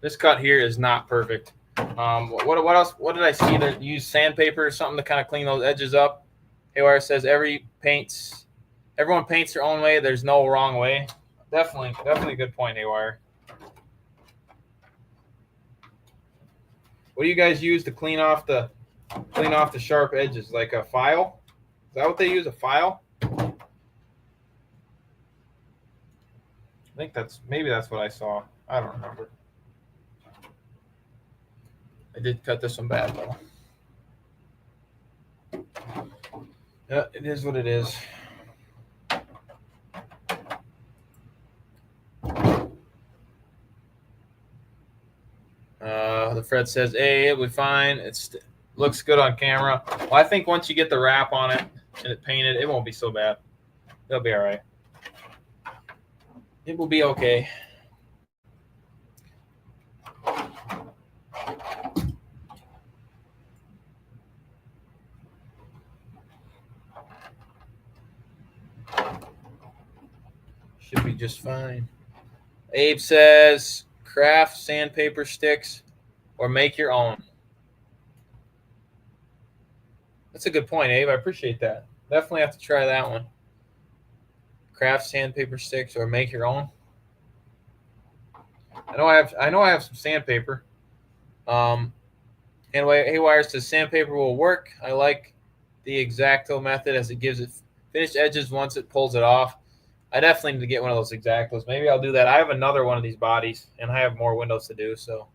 This cut here is not perfect. What else? What did I see? That use sandpaper or something to kind of clean those edges up. Haywire says everyone paints their own way. There's no wrong way. Definitely a good point, Haywire. What do you guys use to clean off the sharp edges? Like a file? Is that what they use? A file? I think maybe that's what I saw. I don't remember. I did cut this one bad though. Yeah, it is what it is. The Fred says, "Hey, it'll be fine. Looks good on camera." Well, I think once you get the wrap on it and it painted, it won't be so bad. It'll be all right. It will be okay. Should be just fine. Abe says, craft sandpaper sticks or make your own. That's a good point, Abe. I appreciate that. Definitely have to try that one. Craft sandpaper sticks or make your own. I know I have some sandpaper. Anyway, Haywire says sandpaper will work. I like the X-Acto method as it gives it finished edges once it pulls it off. I definitely need to get one of those X-Actos. Maybe I'll do that. I have another one of these bodies, and I have more windows to do. So,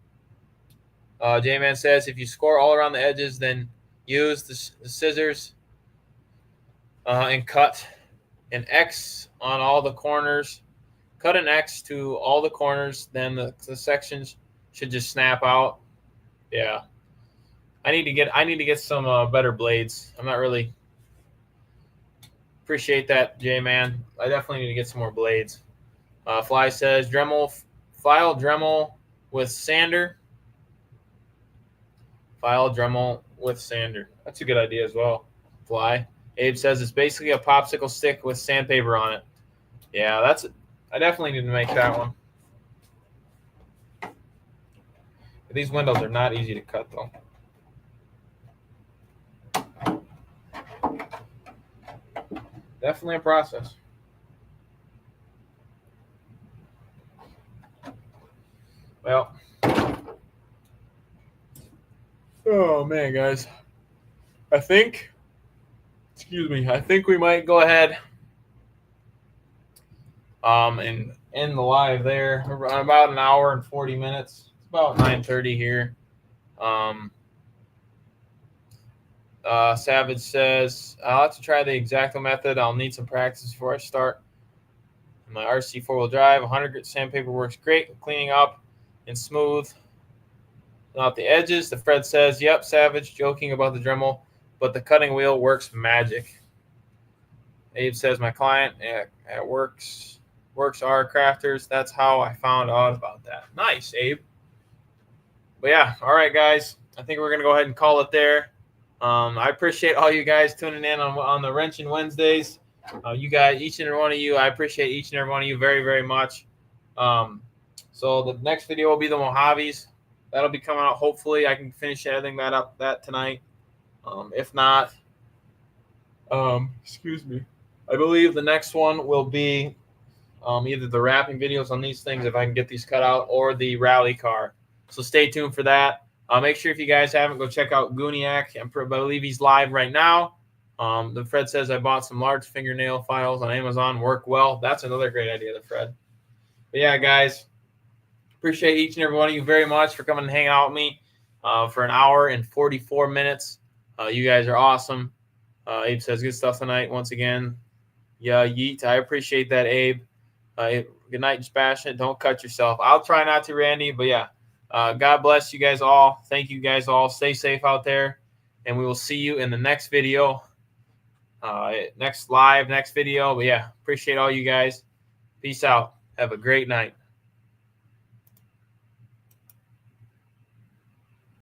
J-Man says if you score all around the edges, then use the scissors and cut an X on all the corners. Cut an X to all the corners. Then the sections should just snap out. Yeah, I need to get some better blades. I'm not really. Appreciate that, J-Man. I definitely need to get some more blades. Fly says file Dremel with sander. File Dremel with sander. That's a good idea as well. Fly. Abe says it's basically a popsicle stick with sandpaper on it. Yeah, I definitely need to make that one. These windows are not easy to cut though. Definitely a process. Well, oh man, guys. I think we might go ahead and end the live there. We're on about an hour and 40 minutes. It's about 9:30 here. Savage says, I'll have to try the X-Acto method. I'll need some practice before I start. My RC four-wheel drive, 100 grit sandpaper works great, cleaning up and smooth out the edges. The Fred says, yep, Savage, joking about the Dremel, but the cutting wheel works magic. Abe says, my client at works are crafters. That's how I found out about that. Nice, Abe. But yeah, all right, guys. I think we're going to go ahead and call it there. I appreciate all you guys tuning in on the Wrenching Wednesdays. You guys, each and every one of you, I appreciate each and every one of you very, very much. So the next video will be the Mojaves. That'll be coming out. Hopefully, I can finish editing that tonight. If not, excuse me. I believe the next one will be either the wrapping videos on these things, if I can get these cut out, or the rally car. So stay tuned for that. Make sure if you guys haven't, go check out Gooniac. I believe he's live right now. The Fred says I bought some large fingernail files on Amazon. Work well. That's another great idea, the Fred. But yeah, guys, appreciate each and every one of you very much for coming and hanging out with me for an hour and 44 minutes. You guys are awesome. Abe says good stuff tonight once again. Yeah, yeet. I appreciate that, Abe. Good night, just passionate. Don't cut yourself. I'll try not to, Randy. But yeah, God bless you guys all. Thank you guys all. Stay safe out there. And we will see you in the next video. Next video. But yeah, appreciate all you guys. Peace out. Have a great night.